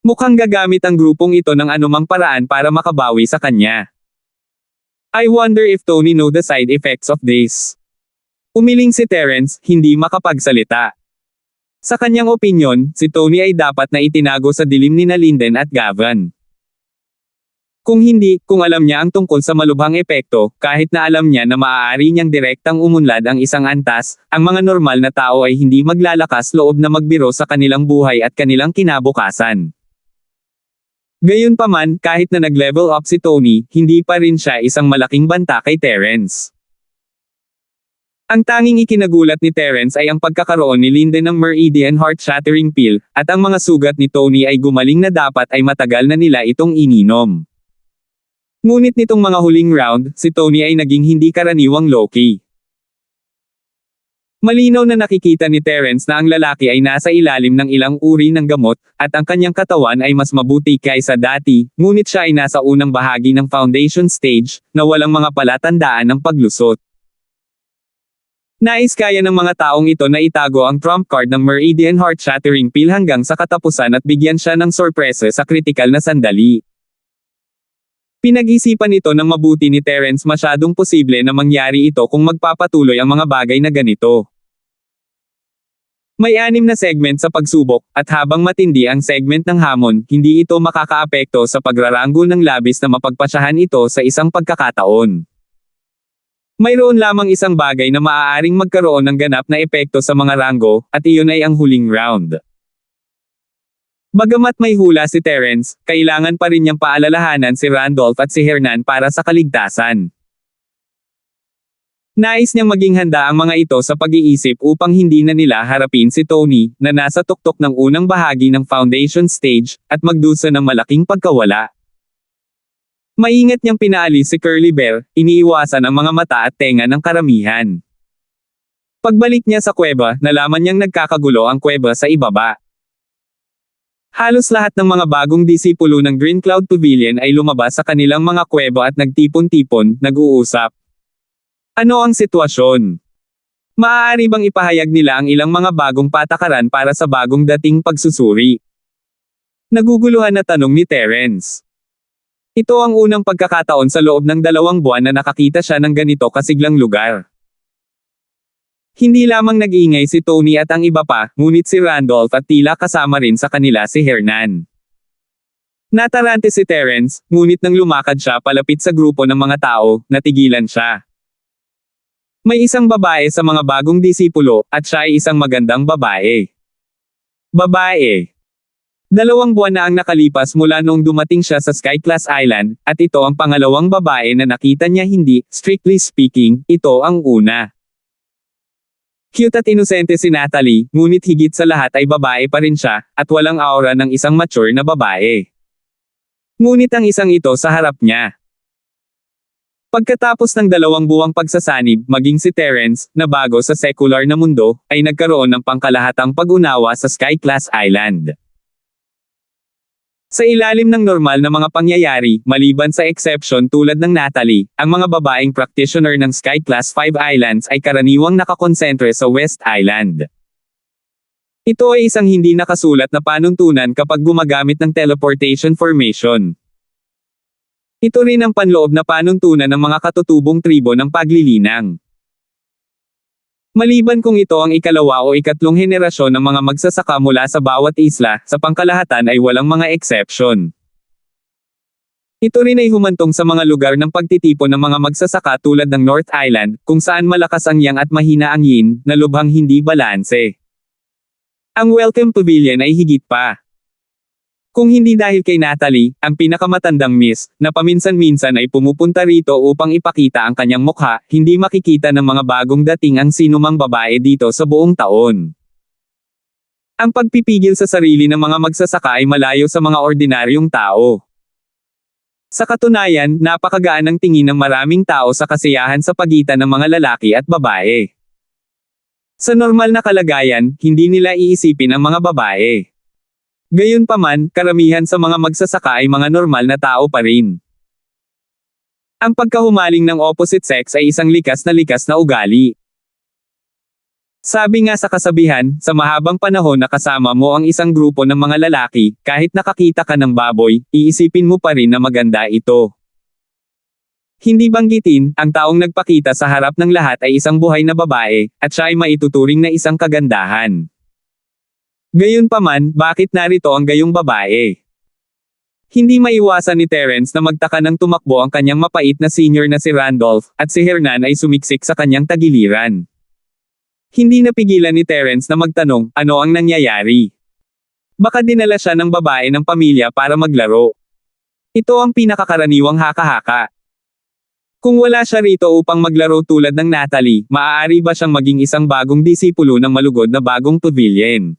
Mukhang gagamit ang grupong ito ng anumang paraan para makabawi sa kanya. I wonder if Tony know the side effects of this. Umiling si Terence, hindi makapagsalita. Sa kanyang opinyon, si Tony ay dapat na itinago sa dilim ni Linden at Gavin. Kung hindi, kung alam niya ang tungkol sa malubhang epekto, kahit na alam niya na maaari niyang direktang umunlad ang isang antas, ang mga normal na tao ay hindi maglalakas loob na magbiro sa kanilang buhay at kanilang kinabukasan. Gayunpaman, kahit na nag-level up si Tony, hindi pa rin siya isang malaking banta kay Terence. Ang tanging ikinagulat ni Terence ay ang pagkakaroon ni Linden ng Meridian Heart-Shattering Pill, at ang mga sugat ni Tony ay gumaling na dapat ay matagal na nila itong ininom. Ngunit nitong mga huling round, si Tony ay naging hindi karaniwang low-key. Malinaw na nakikita ni Terence na ang lalaki ay nasa ilalim ng ilang uri ng gamot, at ang kanyang katawan ay mas mabuti kaysa dati, ngunit siya ay nasa unang bahagi ng foundation stage, na walang mga palatandaan ng paglusot. Nais kaya ng mga taong ito na itago ang trump card ng Meridian Heart-Shattering Pill hanggang sa katapusan at bigyan siya ng sorpresa sa kritikal na sandali. Pinag-isipan ito ng mabuti ni Terence, masyadong posible na mangyari ito kung magpapatuloy ang mga bagay na ganito. May 6 na segment sa pagsubok, at habang matindi ang segment ng hamon, hindi ito makakaapekto sa pagraranggol ng labis na mapagpasyahan ito sa isang pagkakataon. Mayroon lamang isang bagay na maaaring magkaroon ng ganap na epekto sa mga ranggo, at iyon ay ang huling round. Bagamat may hula si Terence, kailangan pa rin niyang paalalahanan si Randolph at si Hernan para sa kaligtasan. Nais niyang maging handa ang mga ito sa pag-iisip upang hindi na nila harapin si Tony, na nasa tuktok ng unang bahagi ng foundation stage, at magdusa ng malaking pagkawala. Maingat niyang pinaalis si Curly Bear, iniiwasan ang mga mata at tenga ng karamihan. Pagbalik niya sa kuweba, nalaman niyang nagkakagulo ang kuweba sa ibaba. Halos lahat ng mga bagong disipulo ng Green Cloud Pavilion ay lumabas sa kanilang mga kuweba at nagtipon-tipon, nag-uusap. Ano ang sitwasyon? Maaari bang ipahayag nila ang ilang mga bagong patakaran para sa bagong dating pagsusuri? Naguguluhan na tanong ni Terence. Ito ang unang pagkakataon sa loob ng 2 buwan na nakakita siya ng ganito kasiglang lugar. Hindi lamang nag-iingay si Tony at ang iba pa, ngunit si Randolph at tila kasama rin sa kanila si Hernan. Natarante si Terence, ngunit nang lumakad siya palapit sa grupo ng mga tao, natigilan siya. May isang babae sa mga bagong disipulo, at siya ay isang magandang babae. Babae. 2 buwan na ang nakalipas mula noong dumating siya sa Sky Class Island, at ito ang pangalawang babae na nakita niya, hindi, strictly speaking, ito ang una. Cute at inosente si Natalie, ngunit higit sa lahat ay babae pa rin siya, at walang aura ng isang mature na babae. Ngunit ang isang ito sa harap niya. Pagkatapos ng 2 buwang pagsasanib, maging si Terence, na bago sa secular na mundo, ay nagkaroon ng pangkalahatang pag-unawa sa Sky Class Island. Sa ilalim ng normal na mga pangyayari, maliban sa exception tulad ng Natalie, ang mga babaeng practitioner ng Sky Class 5 Islands ay karaniwang nakakonsentre sa West Island. Ito ay isang hindi nakasulat na panuntunan kapag gumagamit ng teleportation formation. Ito rin ang panloob na panuntunan ng mga katutubong tribo ng paglilinang. Maliban kung ito ang ikalawa o ikatlong henerasyon ng mga magsasaka mula sa bawat isla, sa pangkalahatan ay walang mga exception. Ito rin ay humantong sa mga lugar ng pagtitipon ng mga magsasaka tulad ng North Island, kung saan malakas ang yang at mahina ang yin, na lubhang hindi balanse. Ang Welcome Pavilion ay higit pa. Kung hindi dahil kay Natalie, ang pinakamatandang miss, na paminsan-minsan ay pumupunta rito upang ipakita ang kanyang mukha, hindi makikita ng mga bagong dating ang sinumang babae dito sa buong taon. Ang pagpipigil sa sarili ng mga magsasaka ay malayo sa mga ordinaryong tao. Sa katunayan, napakagaan ng tingin ng maraming tao sa kasiyahan sa pagitan ng mga lalaki at babae. Sa normal na kalagayan, hindi nila iisipin ang mga babae. Gayunpaman, karamihan sa mga magsasaka ay mga normal na tao pa rin. Ang pagkahumaling ng opposite sex ay isang likas na ugali. Sabi nga sa kasabihan, sa mahabang panahon na kasama mo ang isang grupo ng mga lalaki, kahit nakakita ka ng baboy, iisipin mo pa rin na maganda ito. Hindi banggitin, ang taong nagpakita sa harap ng lahat ay isang buhay na babae, at siya ay maituturing na isang kagandahan. Gayunpaman, bakit narito ang gayong babae? Hindi maiwasan ni Terence na magtaka nang tumakbo ang kanyang mapait na senior na si Randolph, at si Hernan ay sumiksik sa kanyang tagiliran. Hindi napigilan ni Terence na magtanong, ano ang nangyayari? Baka dinala siya ng babae ng pamilya para maglaro. Ito ang pinakakaraniwang haka-haka. Kung wala siya rito upang maglaro tulad ng Natalie, maaari ba siyang maging isang bagong disipulo ng malugod na bagong pavilion?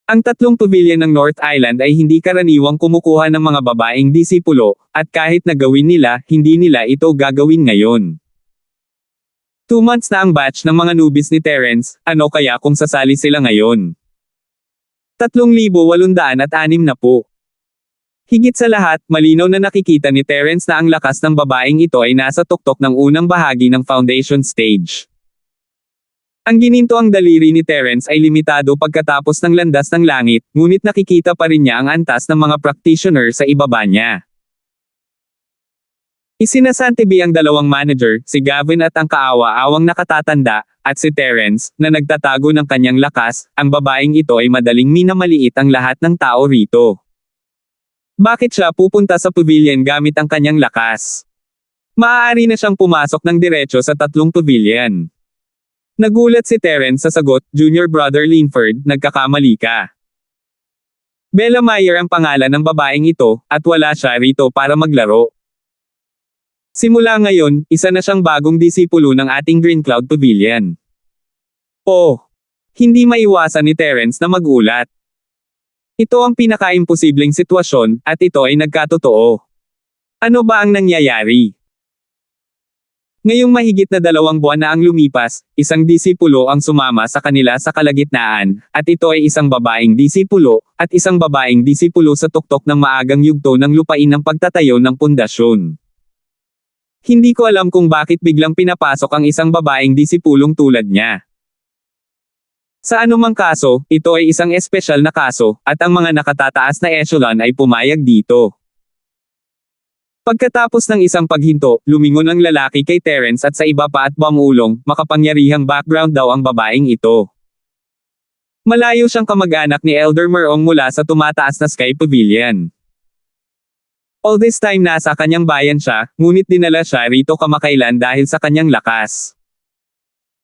Ang tatlong pavilion ng North Island ay hindi karaniwang kumukuha ng mga babaeng disipulo, at kahit na gawin nila, hindi nila ito gagawin ngayon. 2 months na ang batch ng mga newbies ni Terence, ano kaya kung sasali sila ngayon? 3,806 na po. Higit sa lahat, malinaw na nakikita ni Terence na ang lakas ng babaeng ito ay nasa tuktok ng unang bahagi ng foundation stage. Ang gininto ang daliri ni Terence ay limitado pagkatapos ng landas ng langit, ngunit nakikita pa rin niya ang antas ng mga practitioner sa ibaba niya. Isinasantabi ang dalawang manager, si Gavin at ang kaawa-awang nakatatanda, at si Terence, na nagtatago ng kanyang lakas. Ang babaeng ito ay madaling minamaliit ang lahat ng tao rito. Bakit siya pupunta sa pavilion gamit ang kanyang lakas? Maaari na siyang pumasok ng diretso sa tatlong pavilion. Nagulat si Terence sa sagot, Junior Brother Linford, nagkakamali ka. Bella Meyer ang pangalan ng babaeng ito, at wala siya rito para maglaro. Simula ngayon, isa na siyang bagong disipulo ng ating Green Cloud Pavilion. Oh! Hindi maiwasan ni Terence na magulat. Ito ang pinaka-imposibleng sitwasyon, at ito ay nagkatotoo. Ano ba ang nangyayari? Ngayong mahigit na 2 buwan na ang lumipas, isang disipulo ang sumama sa kanila sa kalagitnaan, at ito ay isang babaeng disipulo, at isang babaeng disipulo sa tuktok ng maagang yugto ng lupain ng pagtatayo ng pundasyon. Hindi ko alam kung bakit biglang pinapasok ang isang babaeng disipulong tulad niya. Sa anumang kaso, ito ay isang espesyal na kaso, at ang mga nakatataas na echelon ay pumayag dito. Pagkatapos ng isang paghinto, lumingon ang lalaki kay Terence at sa iba pa at bumulong, makapangyarihang background daw ang babaeng ito. Malayo siyang kamag-anak ni Elder Merong mula sa tumataas na Sky Pavilion. All this time nasa kanyang bayan siya, ngunit dinala siya rito kamakailan dahil sa kanyang lakas.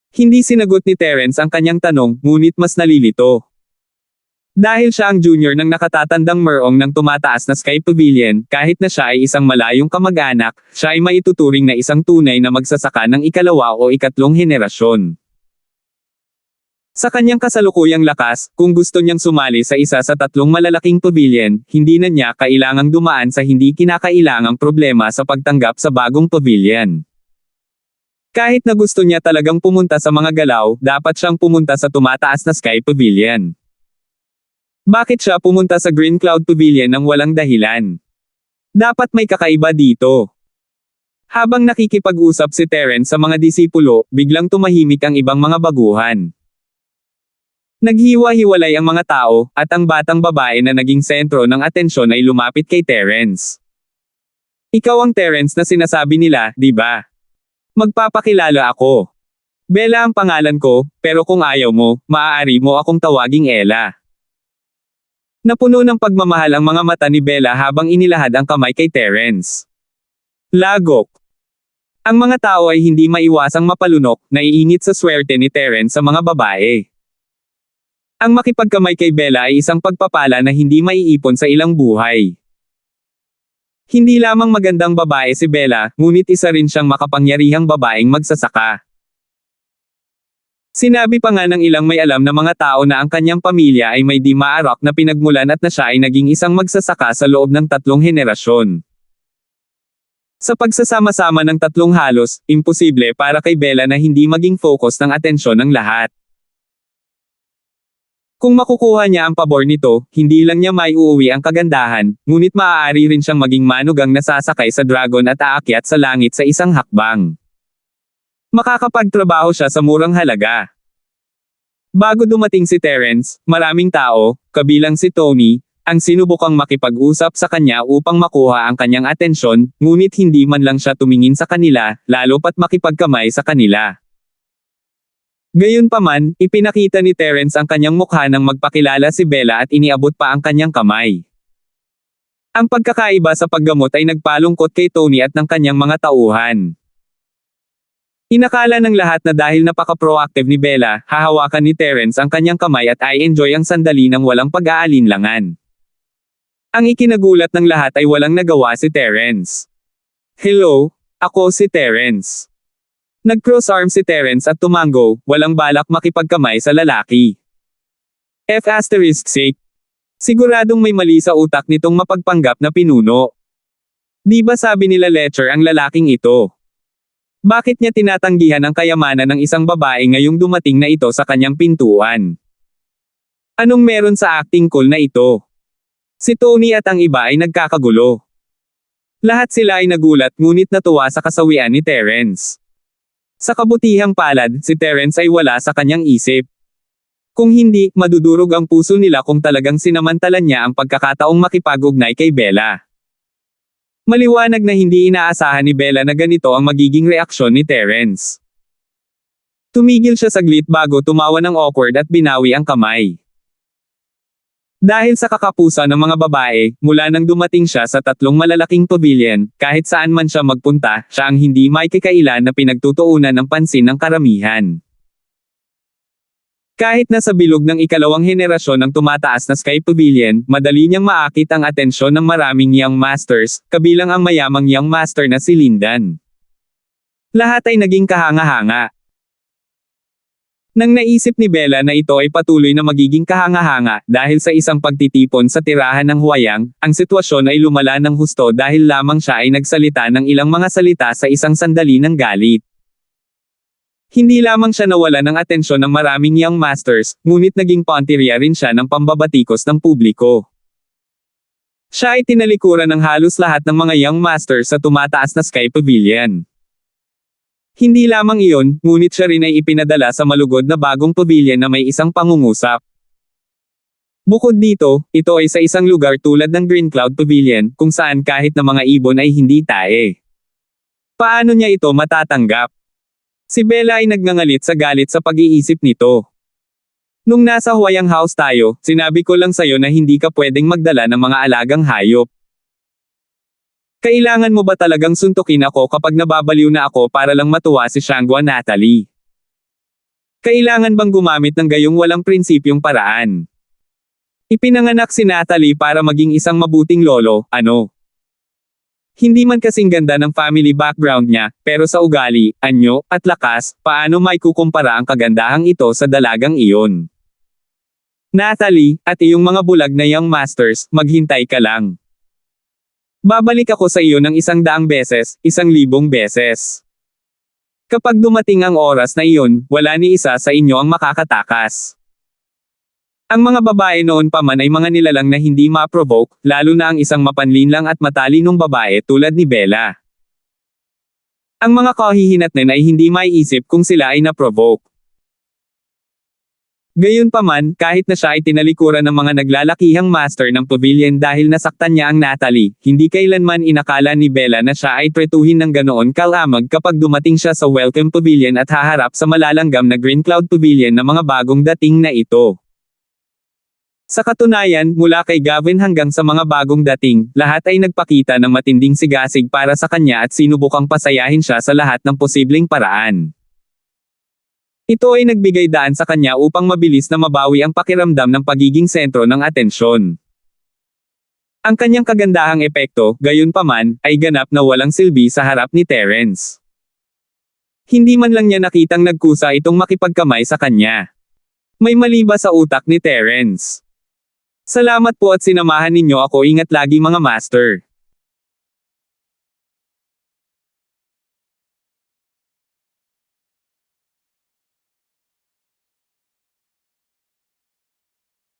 Hindi sinagot ni Terence ang kanyang tanong, ngunit mas nalilito. Dahil siya ang junior ng nakatatandang Merong ng tumataas na Sky Pavilion, kahit na siya ay isang malayong kamag-anak, siya ay maituturing na isang tunay na magsasaka ng ikalawa o ikatlong henerasyon. Sa kanyang kasalukuyang lakas, kung gusto niyang sumali sa isa sa 3 malalaking pavilion, hindi na niya kailangang dumaan sa hindi kinakailangang problema sa pagtanggap sa bagong pavilion. Kahit na gusto niya talagang pumunta sa mga galaw, dapat siyang pumunta sa tumataas na Sky Pavilion. Bakit siya pumunta sa Green Cloud Pavilion nang walang dahilan? Dapat may kakaiba dito. Habang nakikipag-usap si Terence sa mga disipulo, biglang tumahimik ang ibang mga baguhan. Naghiwa-hiwalay ang mga tao, at ang batang babae na naging sentro ng atensyon ay lumapit kay Terence. Ikaw ang Terence na sinasabi nila, di ba? Magpapakilala ako. Bella ang pangalan ko, pero kung ayaw mo, maaari mo akong tawaging Ella. Napuno ng pagmamahal ang mga mata ni Bella habang inilahad ang kamay kay Terence. Lagok. Ang mga tao ay hindi maiwasang mapalunok, naiinit sa swerte ni Terence sa mga babae. Ang makipagkamay kay Bella ay isang pagpapala na hindi maiipon sa ilang buhay. Hindi lamang magandang babae si Bella, ngunit isa rin siyang makapangyarihang babaeng magsasaka. Sinabi pa nga ng ilang may alam na mga tao na ang kanyang pamilya ay may di maarok na pinagmulan at na siya ay naging isang magsasaka sa loob ng 3 henerasyon. Sa pagsasama-sama ng 3 halos, imposible para kay Bella na hindi maging focus ng atensyon ng lahat. Kung makukuha niya ang pabor nito, hindi lang niya maiuuwi ang kagandahan, ngunit maaari rin siyang maging manugang na sasakay sa dragon at aakyat sa langit sa isang hakbang. Makakapagtrabaho siya sa murang halaga. Bago dumating si Terence, maraming tao, kabilang si Tony, ang sinubukang makipag-usap sa kanya upang makuha ang kanyang atensyon, ngunit hindi man lang siya tumingin sa kanila, lalo pat makipagkamay sa kanila. Gayunpaman, ipinakita ni Terence ang kanyang mukha nang magpakilala si Bella at iniabot pa ang kanyang kamay. Ang pagkakaiba sa paggamot ay nagpalungkot kay Tony at ng kanyang mga tauhan. Inakala ng lahat na dahil napaka-proactive ni Bella, hahawakan ni Terence ang kanyang kamay at i-enjoy ang sandali ng walang pag-aalinlangan. Ang ikinagulat ng lahat ay walang nagawa si Terence. "Hello, ako si Terence." Nag-cross arm si Terence at tumango, walang balak makipagkamay sa lalaki. F***sake. Siguradong may mali sa utak nitong mapagpanggap na pinuno. Di ba sabi nila lecher ang lalaking ito? Bakit niya tinatanggihan ang kayamanan ng isang babae ngayong dumating na ito sa kanyang pintuan? Anong meron sa acting call na ito? Si Tony at ang iba ay nagkakagulo. Lahat sila ay nagulat ngunit natuwa sa kasawian ni Terence. Sa kabutihang palad, si Terence ay wala sa kanyang isip. Kung hindi, madudurog ang puso nila kung talagang sinamantalan niya ang pagkakataong makipag-ugnay kay Bella. Maliwanag na hindi inaasahan ni Bella na ganito ang magiging reaksyon ni Terence. Tumigil siya saglit bago tumawa ng awkward at binawi ang kamay. Dahil sa kakapusa ng mga babae, mula nang dumating siya sa 3 malalaking pavilion, kahit saan man siya magpunta, siya ang hindi may kikailan na pinagtutuunan ng pansin ng karamihan. Kahit na sa bilog ng 2nd henerasyon ng tumataas na Sky Pavilion, madali niyang maakit ang atensyon ng maraming young masters, kabilang ang mayamang young master na si Lindan. Lahat ay naging kahanga-hanga. Nang naisip ni Bella na ito ay patuloy na magiging kahanga-hanga dahil sa isang pagtitipon sa tirahan ng huwayang, ang sitwasyon ay lumala ng husto dahil lamang siya ay nagsalita ng ilang mga salita sa isang sandali ng galit. Hindi lamang siya nawala ng atensyon ng maraming young masters, ngunit naging pantirya rin siya ng pambabatikos ng publiko. Siya ay tinalikuran ng halos lahat ng mga young masters sa tumataas na Sky Pavilion. Hindi lamang iyon, ngunit siya rin ay ipinadala sa malugod na bagong pavilion na may isang pangungusap. Bukod dito, ito ay sa isang lugar tulad ng Green Cloud Pavilion, kung saan kahit na mga ibon ay hindi tae. Paano niya ito matatanggap? Si Bella ay nagngangalit sa galit sa pag-iisip nito. Nung nasa Huwayang House tayo, sinabi ko lang sa'yo na hindi ka pwedeng magdala ng mga alagang hayop. Kailangan mo ba talagang suntukin ako kapag nababaliw na ako para lang matuwa si Shangguan Natalie? Kailangan bang gumamit ng gayong walang prinsipyong paraan? Ipinanganak si Natalie para maging isang mabuting lolo, ano? Hindi man kasing ganda ng family background niya, pero sa ugali, anyo, at lakas, paano may kukumpara ang kagandahang ito sa dalagang iyon? Natalie, at iyong mga bulag na young masters, maghintay ka lang. Babalik ako sa iyo ng 100 beses, 1,000 beses. Kapag dumating ang oras na iyon, wala ni isa sa inyo ang makakatakas. Ang mga babae noon pa man ay mga nilalang na hindi ma-provoke, lalo na ang isang mapanlinlang at matalinong babae tulad ni Bella. Ang mga kahihinatnan ay hindi maiisip kung sila ay na-provoke. Gayunpaman, kahit na siya ay tinalikuran ng mga naglalakihang master ng pavilion dahil nasaktan niya ang Natalie, hindi kailanman inakala ni Bella na siya ay tretuhin ng ganoon kalamag kapag dumating siya sa Welcome Pavilion at haharap sa malalanggam na Green Cloud Pavilion na mga bagong dating na ito. Sa katunayan, mula kay Gavin hanggang sa mga bagong dating, lahat ay nagpakita ng matinding sigasig para sa kanya at sinubukang pasayahin siya sa lahat ng posibleng paraan. Ito ay nagbigay daan sa kanya upang mabilis na mabawi ang pakiramdam ng pagiging sentro ng atensyon. Ang kanyang kagandahang epekto, gayunpaman, ay ganap na walang silbi sa harap ni Terence. Hindi man lang niya nakitang nagkusa itong makipagkamay sa kanya. May mali ba sa utak ni Terence? Salamat po at sinamahan ninyo ako, ingat lagi mga master.